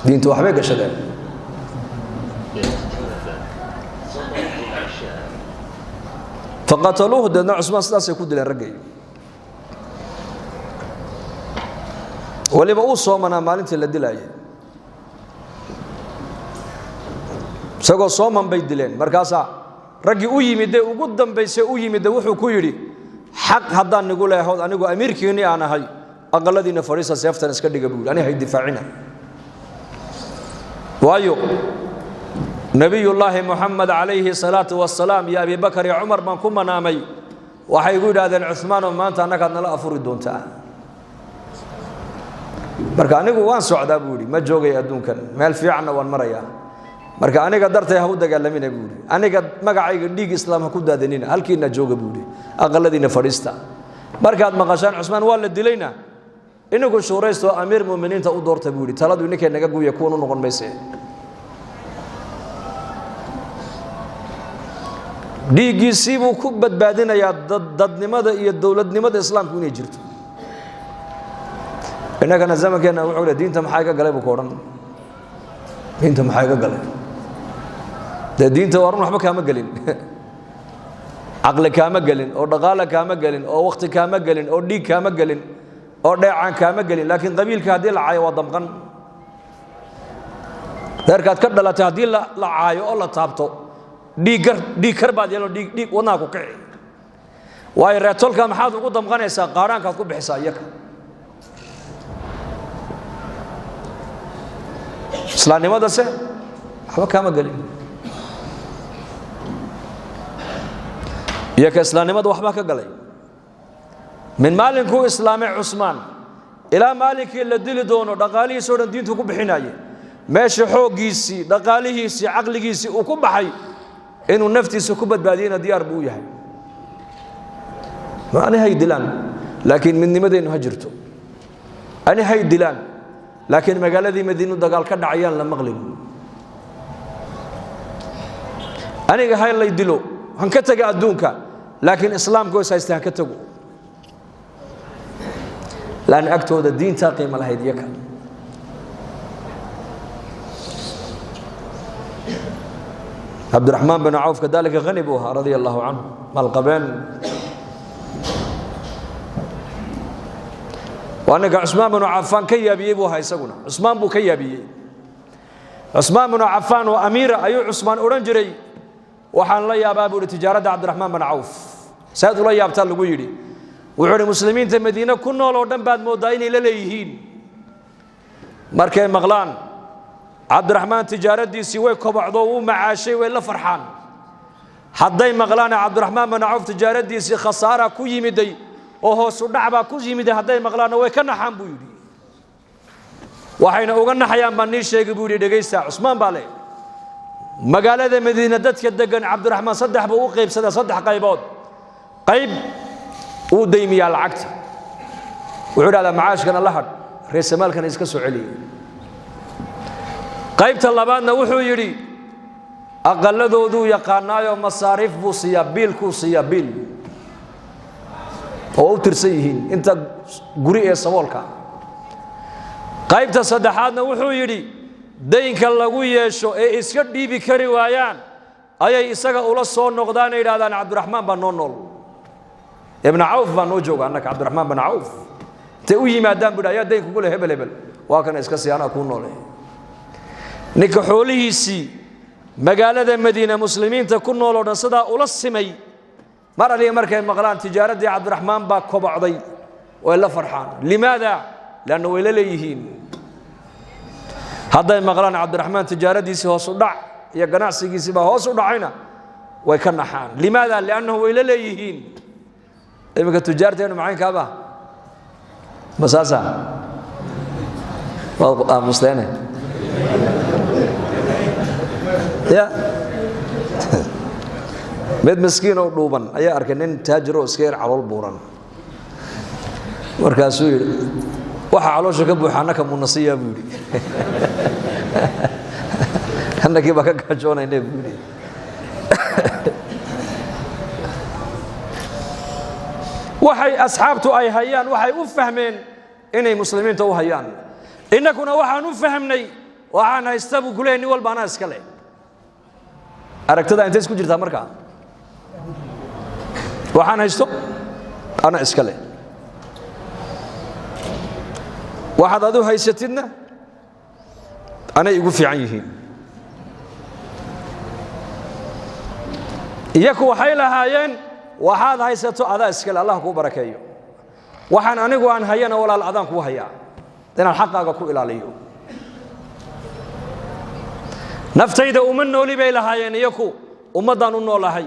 diintu waxbay gashadeen faqataluhu dadna Usmaan sidaasay ku dileen ragay waliba uu soomanaa maalintii la dilaayay isagoo sooman bay dileen markaas ragii u yimid ugu dambeysay u yimid wuxuu ku yiri xaq haddaan nagu leeyahay anigu amiirkiini aan ahay aqaladiina fariisa seeftan iska dhiga buu ani hay difaacina waayo nabiyullaahi muhammad alayhi salatu wassalaam ya abi bakr ya umar ban kuma naamay waxay ugu yiraahdeen Usmaan oo maanta anaga nala afuri doontaa marka anigu waan socdaa buu yiri ma joogay adduunkan meel fiican waan marayaa marka aniga dartay ha u dagaalamin buu yiri aniga magacayga dhiig islaam ha ku daadanina halkiina jooga buu yiri aqaladiina fadhiista markaad maqashaan Usmaan waa la dilayna inagu shuuraysto amiir muuminiinta u doortay buu yiri taladu ninka naga guuya kuunu noqon meesay dhiigiisii buu ku badbaadinayaa dadnimada iyo dawladnimada islaamku inay jirto inagana zamankeena wuxuu leeyahay diinta maxay ka galay buu koodhan diinta maxay ka galay diinta warun waxba kaama galin aqli kaama galin oo dhaqaale kaama galin oo waqti kaama galin oo dhiig kaama galin oo dheecaan kaama galin laakiin qabiilka hadii la caayo waa damqan darkaad ka dhalatay hadii la caayo oo la taabto dhiig karbaad yeelo dhiig wadnaha ku kici way reetolka maxaad ugu damqanaysaa qaaraankaad ku bixisaa iyaga islaamnimada se waxba kaama galin iyaga islaamnimada waxba ka galay min maalinkuu islaamay Usmaan ilaa maalinkii la dili doono dhaqaalihiisa oo dhan diintu ku bixinayay meesha xoogiisii dhaqaalihiisii aqligiisii uu ku baxay inuu naftiisa ku badbaadiyana diyaar buu yahay ma ani hay dilaan laakiin midnimadeenu ha jirto ani hay dilaan laakiin magaaladii Madiina dagaal ka dhacayaan la maqlin aniga hay la dilo han ka taga adduunka laakiin islaamku way haystaan ka tago laan agtooda diinta qiimo lahayd yaka عبد الرحمن بن عوف كذلك غني بها رضي الله عنه مالقبين وأنك عثمان بن عفان كيابي بها يسقونه عثمان بو كيابي عثمان بن عفان وأمير أي عثمان أورنجري وحن الله يا باب التجارة عبد الرحمن بن عوف سيد الله يابتال لقيري وعلى المسلمين المدينة كنا لو دم بعد مودين لليهين مركي مغلان عبد الرحمن تجارة دي سوي كبعضو ومعاشي ولا فرحان حدي مغلان عبد الرحمن بن عوف تجارة دي سي خسارة كوي مدي وهو صدعبا كوي مدي حدي مغلان وكنا حام بيودي وحين اوغنا حيان بني شيغ بيودي دغيسا عثمان بالي مقالة مدينة دتك دغن عبد الرحمن صدح بو قيب صدح قيبود قيب وديمي العقد وعود على معاش كان الله رئيس مال كان اسكا سوعلي qaybta labaadna wuxuu yiri aqaladoodu yaqaanaayo masaarif buu siyabil ku siyabil oo u tirsan yihiin inta guri ee saboolka qaybta saddexaadna wuxuu yidhi daynka lagu yeesho ee iska dhiibi kari waayaan ayay isaga ula soo noqdaan yidhaahdaan cabdiraxmaan baa noo nool ibn cawf baa noo jooga annaka cabdiraxmaan bin cawf intay u yimaadaan buu ayaa dayn kugu leh hebel hebel waa kana iska siyaanaa kuu noole ninka xoolihiisii magaalada madiina muslimiinta ku nool oo dhan sidaa ula simay mar aliya markay maqlaan tijaaradii cabdiraxmaan baa kobocday way la farxaan limaada lanna way la leeyihiin hadday maqlaan cabdiraxmaan tijaaradiisii hoos u dhac iyo ganacsigiisii baa hoos u dhacayna way ka naxaan limaada liannahu way la leeyihiin iminka tujaarteenu macaynkaaba masaasa waad aamusteene ya mid miskiin oo dhuuban ayaa arkay nin taajir oo iska yar calool buuran markaasuu yidhi waxa caloosha ka buuxa annaka munasiya buu yidhi annakii baa ka gaajoonayne buu yidhi waxay asxaabtu ay hayaan waxay u fahmeen inay muslimiinta u hayaan innakuna waxaan u fahmnay waxaan haysta buu ku leeyahay nin walba anaa iska leh aragtada intay isku jirtaa markaa waxaan haysto ana iska leh waxaad adu haysatidna anay igu fiican yihiin iyaku waxay lahaayeen waxaad haysato adaa iska leh allah kuu barakeeyo waxaan anigu aan hayana walaal adaan kuu hayaa inaan xaqaaga ku ilaaliyo naftayda uma nooli bay lahaayeen iyaku ummaddaan u noolahay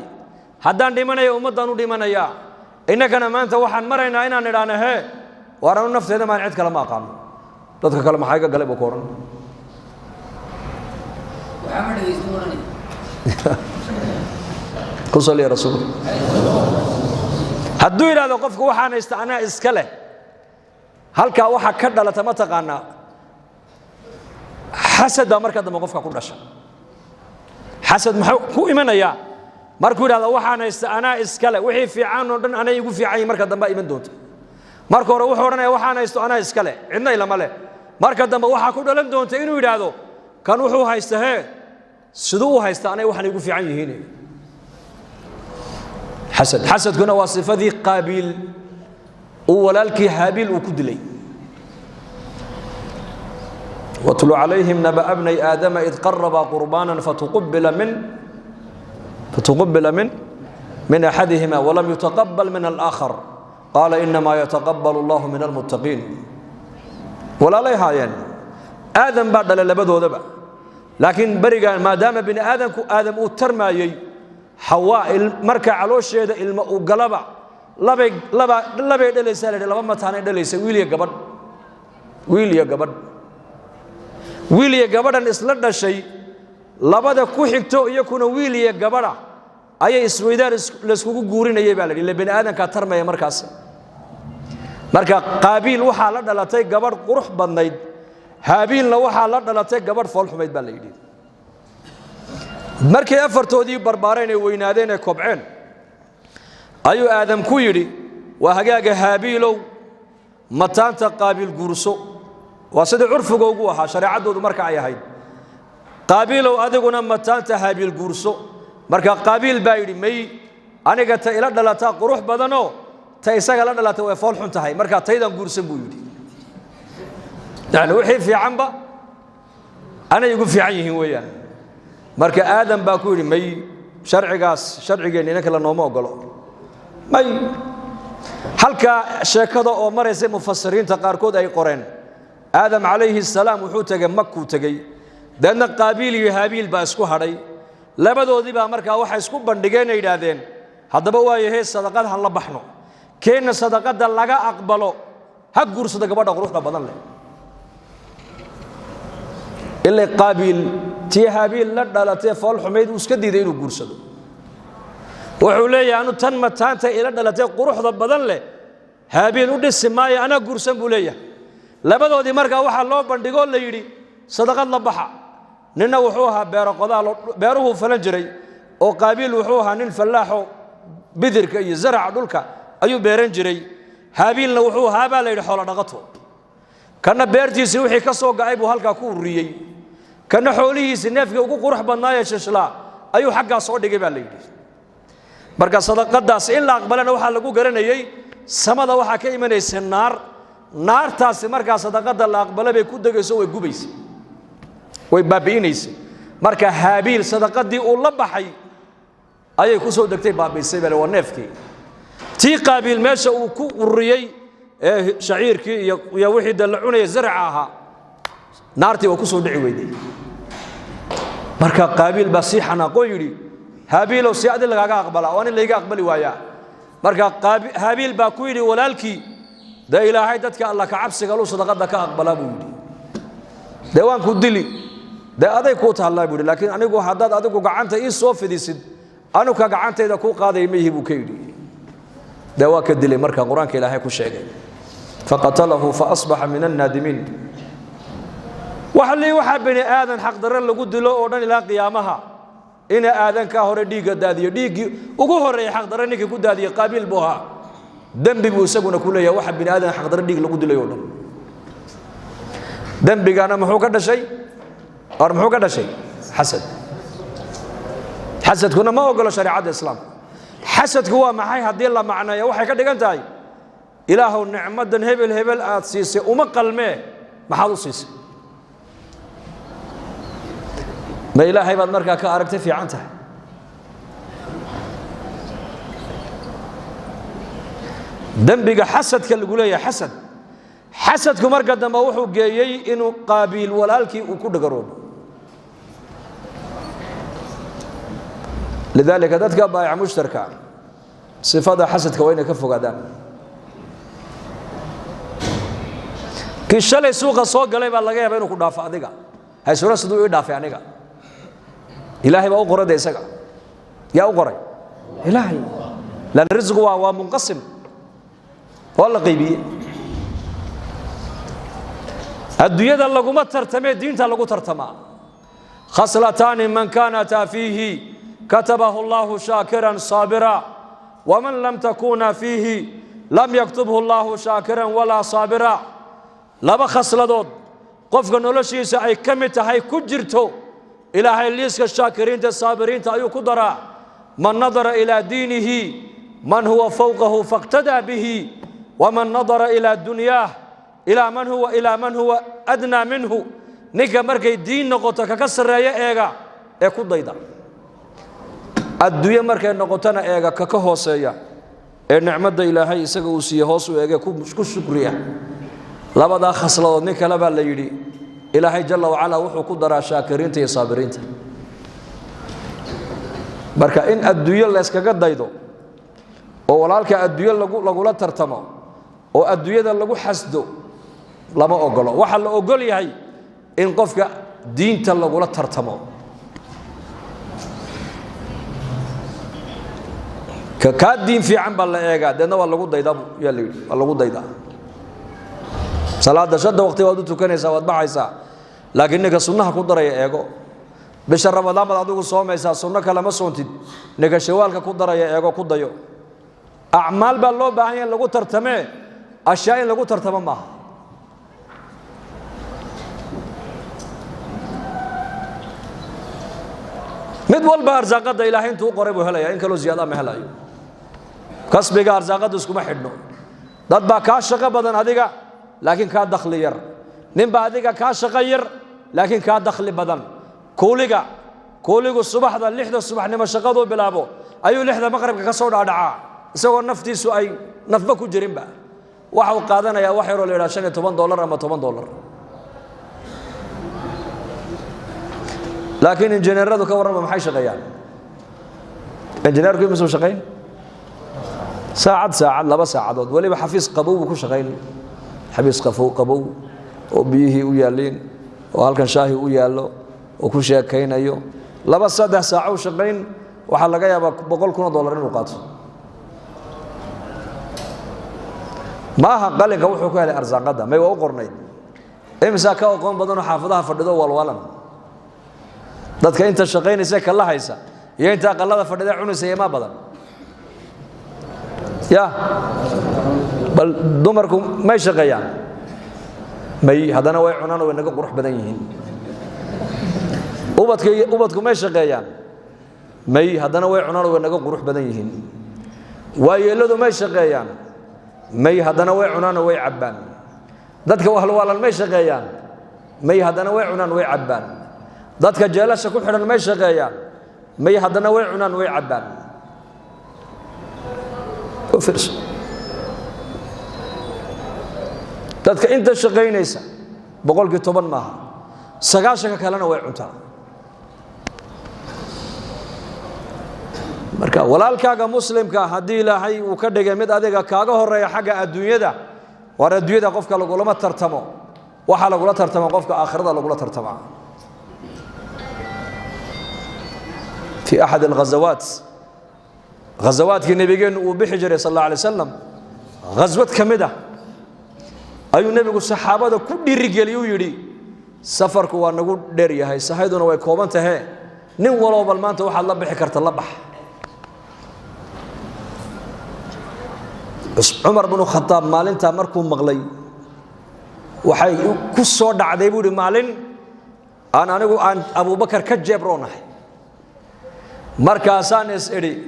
haddaan dhimanayo ummaddaan u dhimanayaa innagana maanta waxaan maraynaa inaan idhaahno hee waar anu nafteyda maan cid kale ma aqaano dadka kale maxaa iga galay buu ku odhan ku saliya rasuul hadduu yidhahdo qofku waxaan haysta anaa iska leh halkaa waxa ka dhalata ma taqaanaa xasad baa marka dambe qofka ku dhasha xasad maxuu ku imanayaa markuu yidhahdo waxaan haysta anaa iska leh wixii fiican oo dhan anay igu fiican yihin marka dambe iman doonta marka hore wuxuu odhanaya waxaan haysto anaa iska leh cidna ilama leh marka dambe waxaa ku dhalan doonta inuu yidhaahdo kan wuxuu haysta hee siduu u haysta anay waxaan igu fiican yihiin xasad xasadkuna waa sifadii qaabiil uu walaalkii haabiil uu ku dilay واتل عليهم نبأ ابني آدم إذ قربا قربانا فتقبل من أحدهما ولم يتقبل من الآخر قال إنما يتقبل الله من المتقين ولا ليها يعني آدم بعد لبدو دبا لكن برقا ما دام بن آدم ترمايي حواء مركع علوش يدا الماء قلبا لبا دليس لبا متاني دليس ويليا قبر wiiliya gabadhan isla dhashay labada ku xigto iyakuna wiiliya gabadha ayay isweydaan la iskugu guurinayay baa la yidhi bani aadamka tarmaya markaas marka qaabiil waxaa la dhalatay gabadh qurux badnayd haabiilna waxaa la dhalatay gabadh fool xumayd baa la yidhi markay afartoodii barbaareen ee weynaadeen ee kobceen ayuu aadam ku yidhi waa hagaaga haabiilow mataanta qaabiil guurso waa sida curfiga ugu ahaa shareecadoodu marka ay ahayd qaabiilow adiguna mataanta haabiil guurso marka qaabiil baa yidhi may aniga ta ila dhalataa qurux badanoo ta isaga la dhalata way fool xun tahay marka taydan guursan buu yidhi yani wixii fiicanba anay igu fiican yihiin weeyaan marka aadam baa ku yidhi may sharcigeenna inanka la nooma ogolo may halka sheekada oo maraysa mufasiriinta qaarkood ay qoreen آدم عليه السلام وحوتك مكو تجي دهن قابيل يهابيل باسكو هري لبدو ذي بأمريكا واحد سكوب بندقين يدادين هذا بوا يهي صدقات هلا بحنو كين صدقات دلقا أقبلو هجور صدقة بعد غروح بدل له إلا قابيل تيهابيل لا لا تفعل حميد وسكدي ذيرو جور صدق وحولي أنو تن متانته إلا لا تقروح بدل له هابيل ودي السماية أنا جور سنبوليه labadoodii markaa waxa loo bandhigo la yiri sadaqad la baxa nina wuxuu ahaa beeruhu falan jiray oo qaabiil wuxuu ahaa nin falaaxo bidirka iyo zarca dhulka ayuu beeran jiray haabiilna wuxuu ahaa baa la yiri xoolo dhaqato kana beertiisii wixii ka soo ga'ay buu halkaa ku ururiyey kana xoolihiisii neefkii ugu qurux badnaayee shishlaa ayuu xaggaa soo dhigay baa la yidhi marka sadaqadaas in la aqbalana waxaa lagu garanayey samada waxaa ka imanaysa naartaasi markaa sadaqada la aqbala bay ku degayso way gubaysa way baabi'inaysa marka haabiil sadaqadii uu la baxay ayay ku soo degtay baabiisay baa waa neefkii tii qaabiil meesha uu ku ururiyey shaciirkii iyo wixii dal cunay zarca ahaa naartii waa ku soo dhici weyday marka qaabiil baa si xanaaqo yiri haabiil oo si adil lagaga aqbala oo in layga aqbali waaya marka haabiil baa ku yiri walaalkii da ilaahay dadka Allah ka cabsiga loo sadaqada ka aqbala buu yiri deewaan ku dili da aday ku taallaa buu laakiin anigu haddaad adigu gacanta ii soo fidisid anu ka gacantayda ku qaaday ma yihibu ka yiri deewaa ka dilay marka quraanka ilaahay ku sheegay faqatalahu fa asbaha min an-nadimin waxa bani aadan xaq darar lagu dilo oo dhan ilaa qiyaamaha ina aadan ka hore dhiiga daadiyo dhiigi ugu horeeyay xaq darar ninkii ku daadiyo qaabil buha dambi buu isaguna ku leeyahay waxa bani aadan xaq darar dhiig lagu dilay oo dhan dambigana muxuu ka dhashay xasadkuna ma ogolo shariicada islaamka xasadku waa maxay hadii la macnayo waxay ka dhigan tahay ilaahu nicmadan hebel aad siisay uma qalmee maxaad u siisay ma ilaahay baad markaa ka aragtay fiican tahay dambiga xasadka lagu leeyahay xasadku marka dambe wuxuu geeyay inuu qaabiil walaalkii uu ku dhagaroobo lidalika dadka baayac mushtarka sifada xasadka waa inay ka fogaadaan kii shalay suuqa soo galay baa laga yaabaa inuu ku dhaafo adiga haysura siduu ii dhaafay aniga ilaahay baa u qoray isaga yaa u qoray ilaahay lan rizqu waa munqasim wala qaybiye adduunyada laguma tartamee diinta lagu tartamaa khaslataani man kanata fiihi katabahu Allahu shakiran sabira waman lam takuna fiihi lam yaktubhu Allahu shakiran wala sabira laba khasladood qofka noloshiisa ay kamid tahay ku jirto ilaahay liiska shaakiriinta saabiriinta ayuu ku daraa man nadara ila diinihi man huwa fawqahu faqtada bihi waman nadara ila dunyah ila man huwa adna minhu ninka markay diin noqoto ka sareeya eega ee ku dayda adduunyo markay noqotana eega ka hooseeya ee nicmada ilaahay isaga uu siiyo hoos u eega ku shukriya labada khasladood nin kale baa la yiri ilaahay jalla wa ala wuxuu ku daraa shaakiriinta iyo saabiriinta marka in adduunyo la iskaga daydo oo walaalka adduunyo lagu la tartamo oo adduunyada lagu xasdo lama ogolo waxa la ogol yahay in qofka diinta lagu la tartamo ka diin fiican baa la eega dadna waa lagu daydaa yaa la yiri waa lagu daydaa salaada shada waqti waad u tukanaysaa waad baxaysaa laakiin ninka sunnaha ku daraya eego bisha ramadaan baad adigu soomaysaa sunno kale ma soontid ninka shawaalka ku daraya eego ku dayo acmaal baa loo baahan yahay lagu tartamee ashyaa in lagu tartamo maaha mid walba arsaaqada ilaahay intuu qoray buu helayaa in kaloo ziyaada ma helayo kasbiga arsaaqada iskuma xidhno dad baa ka shaqo badan adiga laakiin ka dakhli yar nin baa adiga ka shaqo yar laakiin ka dakhli badan kuuligu subaxda 6da subaxnimo shaqadu bilaabo ayuu 6da maqribka ka soo dhaadhacaa isagoo naftiisu ay nafba ku jirinba waxa uu qaadanayaa wax yar oo la yiraahdo $15 ama $10 laakiin injineeradu ka warrama maxay shaqeeyaan injineerku imsuu shaqeyn saacad laba saacadood waliba xafiis qabow ku shaqeyn xafiis qabow oo biyihii u yaaleen oo halkan shaahi u yaalo oo ku sheekaynayo laba saddex saaco shaqeyn waxa laga yaabaa $100,000 inuu qaato maaha qalinka wuxuu ku helay arsaaqada may waa u qornayd imsa ka aqoon badan oo xaafadaha fadhido walwalan dadka inta shaqeynaysa kala haysa iyo inta aqalada fadhida cunaysa ma badan bal dumarku may shaqeeyaan may haddana way cunaan oo way naga qurux badan yihiin ubadku may shaqeeyaan may haddana way cunaan oo way naga qurux badan yihiin waayeeladu may shaqeeyaan may haddana way cunaan oo way cabbaan dadka wahlwaalan may shaqeeyaan may haddana way cunaan way cabbaan dadka jeelasha ku xidhan may shaqeeyaan may haddana way cunaan way cabbaan dadka inta shaqeynaysa boqolkii 10 maaha 9 kalena way cuntaa marka walaalkaaga muslimka haddii ilaahay uu ka dhigay mid adiga kaaga horeeya xagga adduunyada war adduunyada qofka lagula tartamo waxa lagula tartamo qofka aakhirada lagula tartamo في أحد الغزوات نبيين وبحجر صلى الله عليه وسلم غزوة كمدة أيو نبي الصحابة كل رجال يجري سفرك ونقول دريا هاي سهيدنا ويكوبنت هاي نم ولا بالمانت وحد الله بحكرت اللبح عمر بن الخطاب مالين تامركم مغلي وحي كسر دعدي بودي مالين أنا نقول عن أبو بكر كجبرونه markaasaan is iri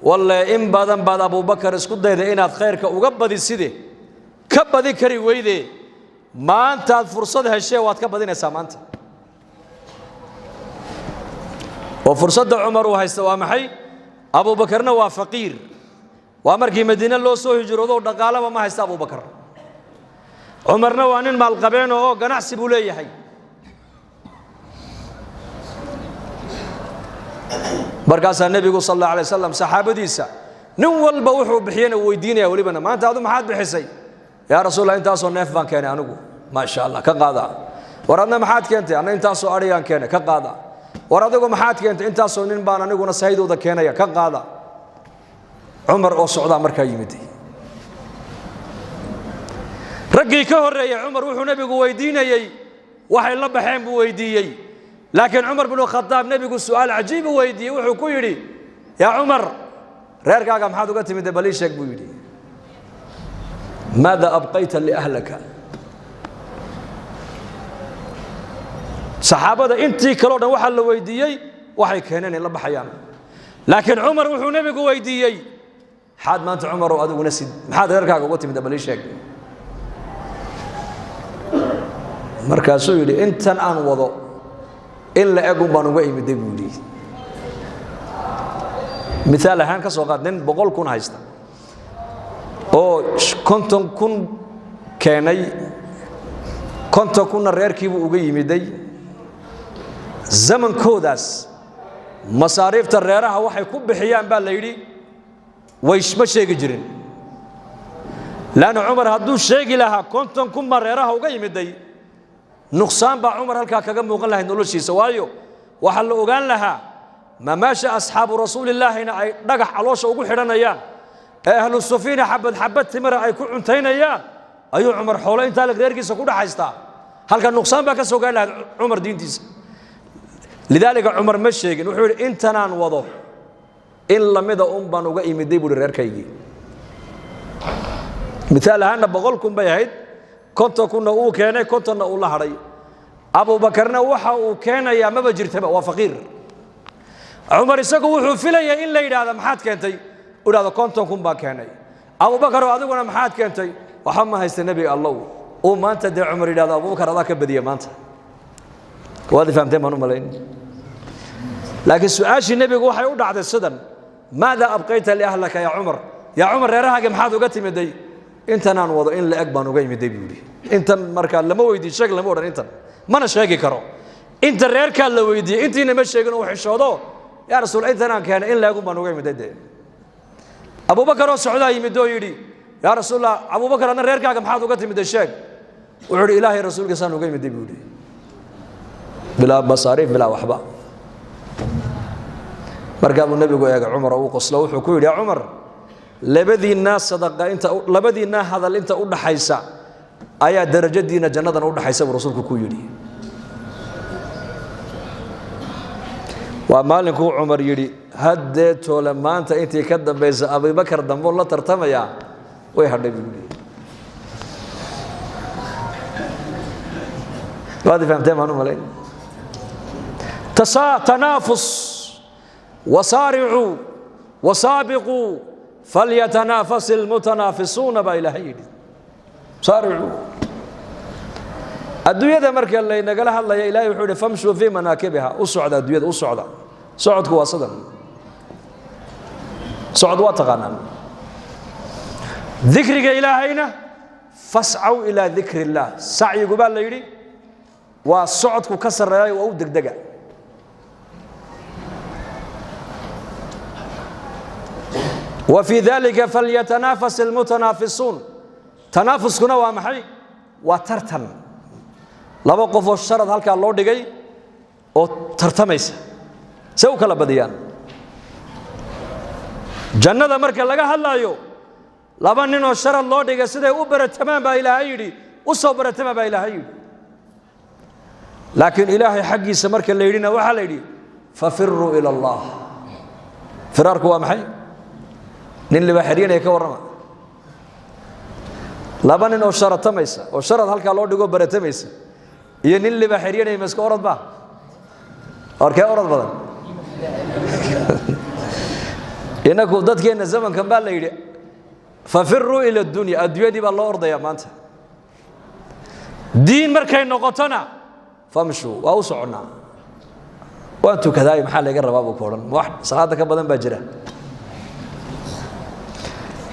wallahi in badan baad Abu Bakar isku dayday inaad khayrka uga badiside ka badi kari weyde maanta aad fursad heshay waad ka badinaysaa maanta oo fursadda Umar uu haysto waa maxay Abu Bakarna waa faqiir waa markii Madiina loo soo hijroodo dhaqaalaba ma haysto Abu Bakar Umarna waa nin maal qabeen oo ganacsi buu leeyahay markaasa nabigu sallallahu alayhi wasallam saxaabadiisa nin walba wuxuu bixiyana weydiinaya walibana maanta aad maxaad bixisay ya rasuulallah inta soo neef baan keenay anigu ma sha Allah ka qaada waradna maxaad keentay ana inta soo ariyaan keenay ka qaada waradigu maxaad keentay inta soo nin baan aniguna saydooda keenaya ka qaada Umar oo socda markaa yimid ragii ka horeeyay Umar wuxuu nabigu weydiinayay waxay la baxeen buu weydiiyay لكن عمر بن الخطاب نبي سؤال عجيب ويدي وحو كيري يا عمر ريركاغا maxaad uga timid bali sheeg buu yiri ماذا ابقيت لاهلك صحابه انتي kala dhan waxa la weydiiyay waxay keeneen la baxayaan laakiin Umar wuxuu nabigu weydiiyay xaad maanta Umar oo adigu nasid maxaad reerkaaga uga timid bali sheeg markaasuu yiri intan aan wado in la eego baan uga imiday buuli misaal ahaan ka soo qaadin 100 kun haysta oo 50 kun keenay 50 kun reerkiibu uga yimiday zamankoodaas masaariifta reeraha waxay ku bixiyaan baa la yiri way isma sheegi jirin laana Umar hadduu sheegi lahaa 50 kun reeraha uga yimiday نقصان با عمر هلكا كغا موقن لهي نولشيسا وايو waxa la ogaan lahaa ma maasha asxaabu rasuulillaahina ay dhagax caloosha ugu xidhanayaan ee ahlu sufiina xabad timir ay ku cuntaynayaan ayuu Umar xoolo inta la reerkiisa ku dhaxaysta halka nuqsaan ba ka soo gaar lahaa Umar diintiisa lidaalika Umar ma sheegin wuxuu yiri intanaan wado in lamida baan uga imiday buu reerkaygi misaal ahaan 100 kun bay ahayd konton kuna uu keenay kontonna uu la haray Abu Bakarna waxa uu keenaya ma jirtaba waa faqiir Umar isagu wuxuu filayay in la yiraahdo maxaad keentay u raado konton kun baa keenay Abu Bakar adiguna maxaad keentay waxa ma haysta nabi Allah oo maanta de Umar yiraahdo Abu Bakar adaa ka badiya maanta waad fahamtay ma umaleyn laakiin su'aashi nabigu waxay u dhacday sidan maada abqayta li ahlaka ya Umar reerahaaga maxaad uga timiday intan wado in la ag baan uga imiday buuli intan marka lama weydiin sheeg lama oran intan mana sheegi karo inta reerka la weydiiyay intiina ma sheegin oo xishoodo ya rasuul intan aan keenay in la ag baan uga imiday Abu Bakar oo socda yimid oo yiri ya rasuulullah Abu Bakar ana reerkaaga maxaad uga timiday sheeg wuxuu ilaahay rasuulka saan uga imiday buuli bila masaariif bila waxba marka uu nabigu eega Umar oo qoslo wuxuu ku yiri Umar labadiina sadaqa inta labadiina hadal inta u dhaxaysa ayaa darajadiina jannadan u dhaxaysa rasuulku ku yiri waa maalinku Umar yiri hadde toole maanta intii ka dambaysa Abu Bakar dambo la tartamaya way hadhay هذه فهمتها ما نملين تنافس وصارعوا وسابقوا فليتنافس المتنافسون بإلهي صارعوا الدنيا مركز اللي نقلها الله إلهي وحده فامشوا في مناكبها أصعد الدنيا أصعد صعد كواسدا صعد واتقنا ذكرك إلهينا فاسعوا إلى ذكر الله سعي قبال ليري وصعدك كسر رأي وأودك دقا وفي ذلك فليتنافس المتنافسون تنافس كنا ومحي وترتم لما قفوا الشرط هلك الله دقي أو ترتميس سو كلا بديان جنة مركز لقى هلا يو لما نينو الشرط الله دقي سده أوبر تمام بإلهي وصبر تمام بإلهي لكن إلهي حقي سمرك اللي يرينا وحلا يري ففروا إلى الله فرارك ومحي نين اللي بحرين يكورما لبنان أو شرط تميسة أو شرط هالك الله دقوا برتميسة يه نين اللي بحرين يمسك أورد با أور كه أورد بدن إنك ودت كي الزمن كم بالله ففروا إلى الدنيا الدنيا دي بالله أرض يا مانت دين مركين نقطنا فمشوا وأوسعنا وأنتوا كذا محل يقرب أبو كورن واحد صلاتك بدن بجرة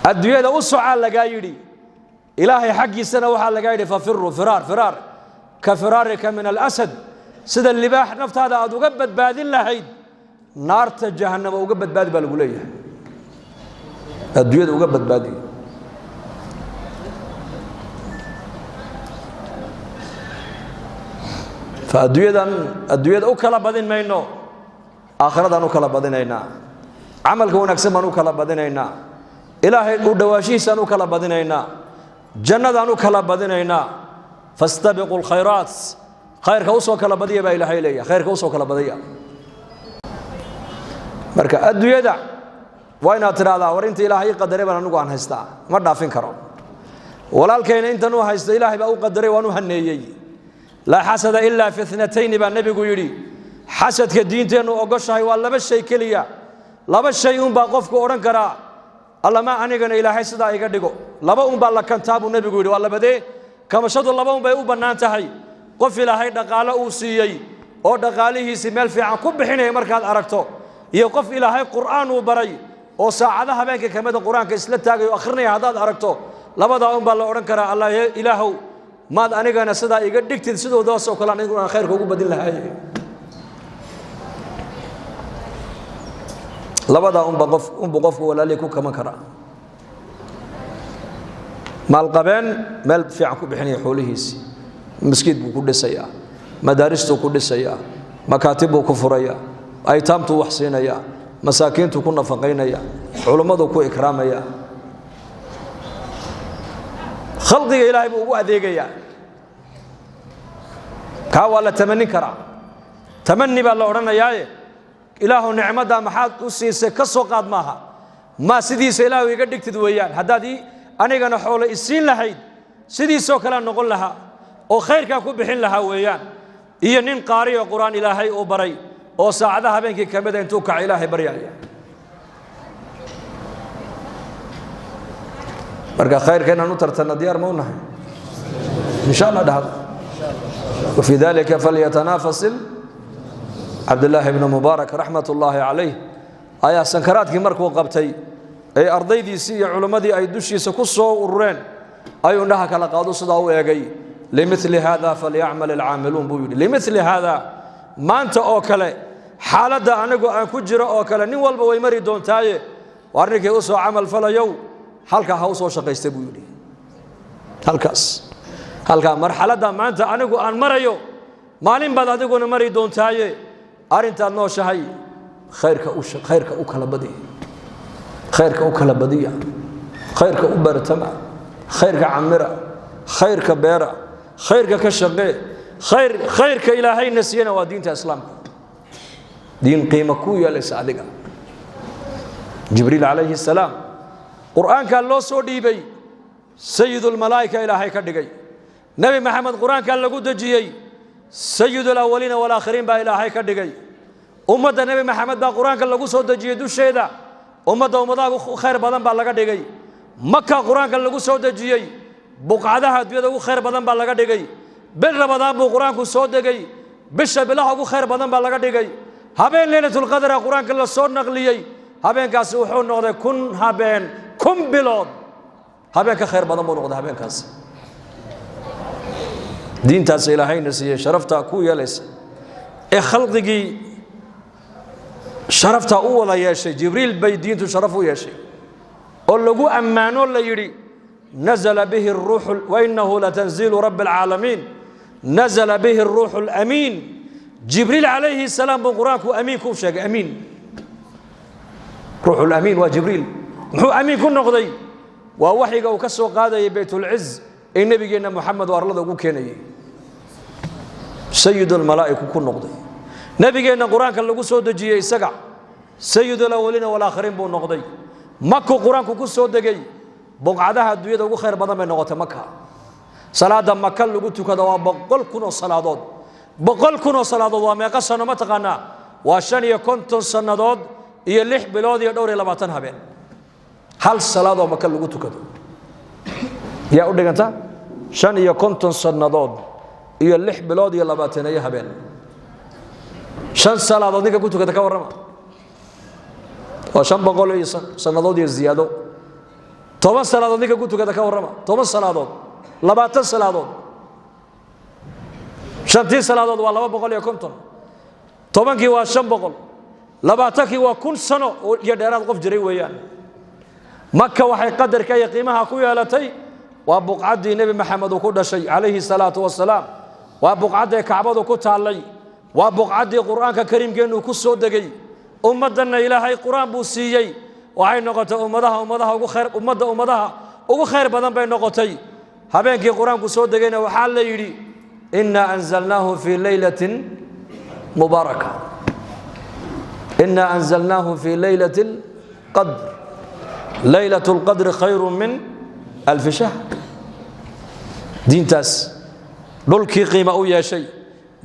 الدنيا ده أسعى لجايري إلهي حقي سنة وحال لجايري ففروا فرار كفرارك من الأسد سد اللباح نفط هذا أدوجبت بعد اللهيد نار جهنم وجبت بعد بالقلية الدنيا ده وجبت بعدي فالدنيا ده أكلا بدين ما إنه آخرة ده أكلا بدين إنا عمل كون أكسب أنو كلا بدين إنا إلهي ودواشي سانو كلا بدينينا جنة أنو كلا بدينينا فاستبقوا الخيرات خير كوسو كلا بدية بإلهي ليا خير كوسو كلا بدية مركا أدو يدع وين أترادا ورنت إلهي قدري بنا نقو عن هستا ما دافين كرام ولا الكين أنت نو هستا إلهي بأو قدري ونو هنيي لا حسد إلا في اثنتين بالنبي يقولي حسد كدين تنو أقشها ولا بشيء كليا لا بشيء باقفك أورن كرا الله ما أنيقنا إلهي صدا يقدقو لبا بالله كان تابو النبي يقولي والله بدي كما شدوا لبا بيو بنانتهي قف إلهي دقال أوسيي أو دقاله سمال في عقب حين مركز أركتو يوقف إلهي قرآن وبري أو ساعدها بينك كما القرآن كإسلتاقي وآخرني هذا أركتو لبا بالله أورن كرا الله إلهو ما أنيقنا صدا يقدق تنسدو دوس وكلا نقول خير كوكو بدل لهاي لبدا بقف ولا ليكو كما كرا مال قبان مال في عقب بحني حولهيس مسجد بو كدسيا مدارسته كدسيا مكاتبه كفريا ايتامته وحسينيا مساكينته كنفقينيا علماده كو اكراميا خلقي الهي بو اديغيا كا ولا تمني كرا تمني بالله اورنيا إله نعمة محاد أسيس كسو قاد ماها ما سيدي سيلاو يقدك تدويان هدادي أنا جانا حول السين لحيد سيدي سو كلا نقول لها أو خير كاكو بحين لها ويان إيه نين قاري وقرآن إلهي أو بري أو ساعدها بينك كمدة توقع إلهي بريالي برقا خير كنا نترتنا ديار مونها إن شاء الله ده وفي ذلك فليتنافس عبد الله بن مبارك رحمة الله عليه أيا سنكرات كمركو قبتي أي أرضي دي سي علماء أي دوشي سكسو ورين أي أنها كلا قادو صداو يجي لمثل هذا فليعمل العاملون بيقول لمثل هذا ما أنت أوكله حالة أنا كجرا أوكله نوال بوي مري دون تاي وارنك أسوا عمل فلا يو حلقة هوس وشقيست بيقول هلكا مرحلة ما أنت أنا أن مريو مالين بعد هذا يقول مري دون تاي أرنت أنه شهي خيرك أكل بدي خيرك أكل بديع خيرك أبرتما خيرك عمرة خيرك بيرة خيرك كشقي خيرك إلهي نسينا ودين الإسلام دين قيمة كوية لسعدك جبريل عليه السلام قرآن كان له سودي بي سيد الملائكة إلهي كدقي نبي محمد قرآن كان له دجيي سيد الأولين والآخرين با إلهي كدغي أمة النبي محمد با قرآن كان لغو سو دجيه دوشيدا أمة خير بدن با لغا دغي مكة قرآن كان لغو سو دجيه بقعدها دويدا خير بدن با لغا دغي بل رمضان بو قرآن كو سو دغي بشا بلا خير بدن با لغا دغي هبين ليلة القدر قرآن كان سو نقليي هبين كاس وحو نقده كن هبين كن بلود هبين كخير بدن بو نقده هبين كاس دين تاس إلهي نسيه شرفتا كو يلس خلقي شرفتا أولا يا شيء جبريل بي دين شرفه يا شيء قل له أمانو لا يري نزل به الروح وإنه لتنزيل رب العالمين نزل به الروح الأمين جبريل عليه السلام بقرآن أمين كوف شيء أمين روح الأمين وجبريل هو أمين كن نقضي ووحي وكسو قادة بيت العز النبي جينا محمد وارلده ugu keenay سيد الملائكه ku noqday nabigeena quraanka lagu soo dajiyay isaga سيد الاولين والاخرين buu noqday makku quraanku ku soo dagay boqcadaha adduunyada ugu khayr badan bay noqotay makka salaada makka lagu tukado waa 100,000 salaadood 100,000 salaadood waa meeqa sano ma taqaana waa 5 sanadood iyo 6 bilood iyo 22 habeen hal salaado makka lagu tukado يا أوديكنتا شان يكونتون سنادود إيو اللح بلاد يلا باتنا يا هبل شان سنادود ديك قلتو كتكا ورما وشان بقولوا سنادود يزيادو توما سنادود ديك قلتو كتكا ورما توما سنادود لباتن سنادود شان تي سنادود والله بقول يكونتون توما كي وشان بقول لباتكي وكل سنة يديرات قف جري ويان مكة وحي قدر كي قيمها كويا لتي وبقعد النبي محمد وكل شيء عليه الصلاة والسلام وبقعد كعبة وكل علي وبقعد القرآن الكريم كأنه كسر دقي أمدنا إلى هاي القرآن بوسيي وعين نقطة أمدها وخير أمدها وخير بدن بين نقطتي هبينك القرآن كسر دقينا وحال يري إنا أنزلناه في ليلة مباركة إنا أنزلناه في ليلة القدر ليلة القدر خير من 1000 شهر دين تاس دولكي قيمة أو يا شيء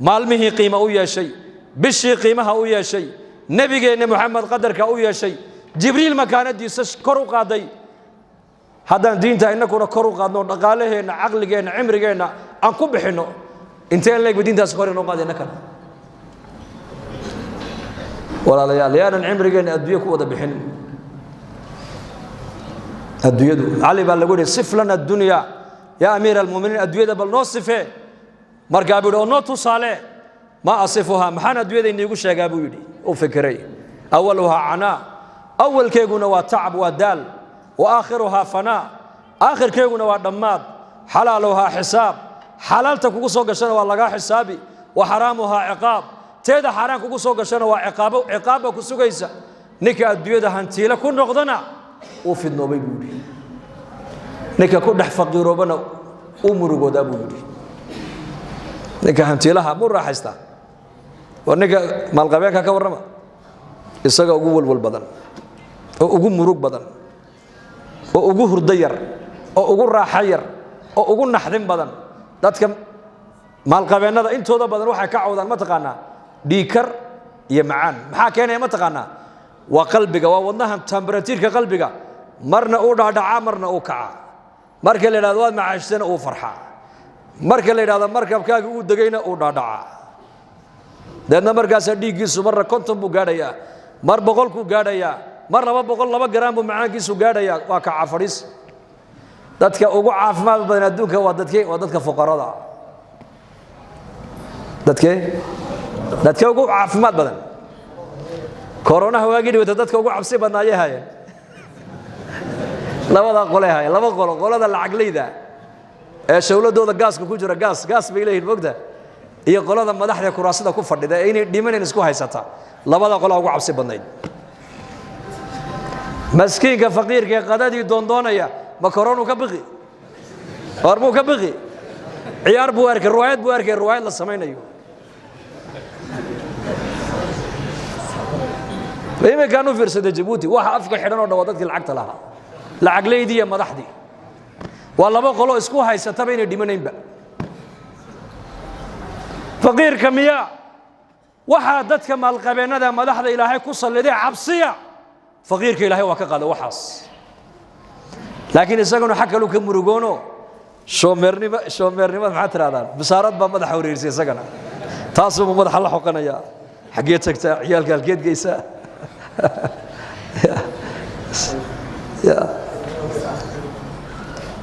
مالمه قيمة أو يا شيء بشي قيمة أو يا شيء نبي محمد قدرك أو يا شيء جبريل مكانه دي كرو قادي هذا دين تا إنك كرو قادنا نقاله إن عقله إن عمره إن أنكم بحنو إنتين لك بدين تاس كرو نقاد نكنا ولا ليان عمره إن أدوية كودا بحن الدنيا علي بالقول صف لنا الدنيا يا أمير المؤمنين الدنيا بالنصفه مركب النوت صالح ما أصفها محن الدنيا إني يقول شيء أبو يدي أو فكري أولها عناء أول كيقولنا وتعب ودال وآخرها فناء آخر كيقولنا ودماد حلالها حساب حلالتك وقصوق السنة والله حسابي وحرامها عقاب تيدا حرام وقصوق السنة وعقابه كسوق إيسا نك الدنيا هنتي لكون نقدنا وفي النوبي بودي نكا كل فقير وبنا أمور جودا بودي نكا هنتي لها مرة حستا ونكا مالقبيك كورما السجا أقول والبدن أقول مروق بدن أقول هردير أقول راحير أقول نحرم بدن ذاتك مالقبينا هذا أنت هذا بدن روحك عودا ما تقانا ديكر يمعان محاكينا ما تقانا وقلبك ووضنها تمبرتير كقلبك مرنا أودا دعا مرنا أوكعا مركل إلى الواد مع عشتنا أو فرحة مركل إلى هذا مركب كاك ودقينا أودا دعا لأن مركز سديقيس مرة كنتم بقاديا مر بقولكوا قاديا مرة ما بقول لما جرام معاكيس وقاديا وكع فريس دتك أوقع عفما بين الدنك ودتك فقراء دتك أوقع عفما بدن كورونا هو جدي وتدتك أوقع عبسي بدنا هاي لا وضع قولها هاي لا قول هذا العقلي ذا إيش هو ده الجاس كوجرا جاس بيله الوقت هي قول هذا ما دحري كراسة كفر ده إني ديمن نسكو هاي ستا لا وضع قول أوقع عبسي بدنا مسكين كفقير كقدادي دون يا ما كورونا كبغي أربو كبغي عيار بوارك الروايات للسمين أيوه ليه كانوا في رصد جيبوتي واحد أفكر حيران ودواتك العقد لها العقلية دي مدحدي والله ما قالوا اسكو هاي ستبين الدمنين بقى faqiirka miyaa waxaa dadka maalqabeennada madaxda ilaahay ku salliday cabsiya faqiirka ilaahay waa ka qaada waxaas laakiin isaguna xag kalu ka murugoono shoomeernimada maxaa tirahdaan bisaarad baa madaxa wareerisay isagana taasuu madaxa la xoqanayaa xaggee tagtaa ciyaalka halkeed geysaa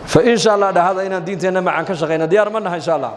فإن شاء الله هذا إن دينتنا معا كشغينا ديار منها إن شاء الله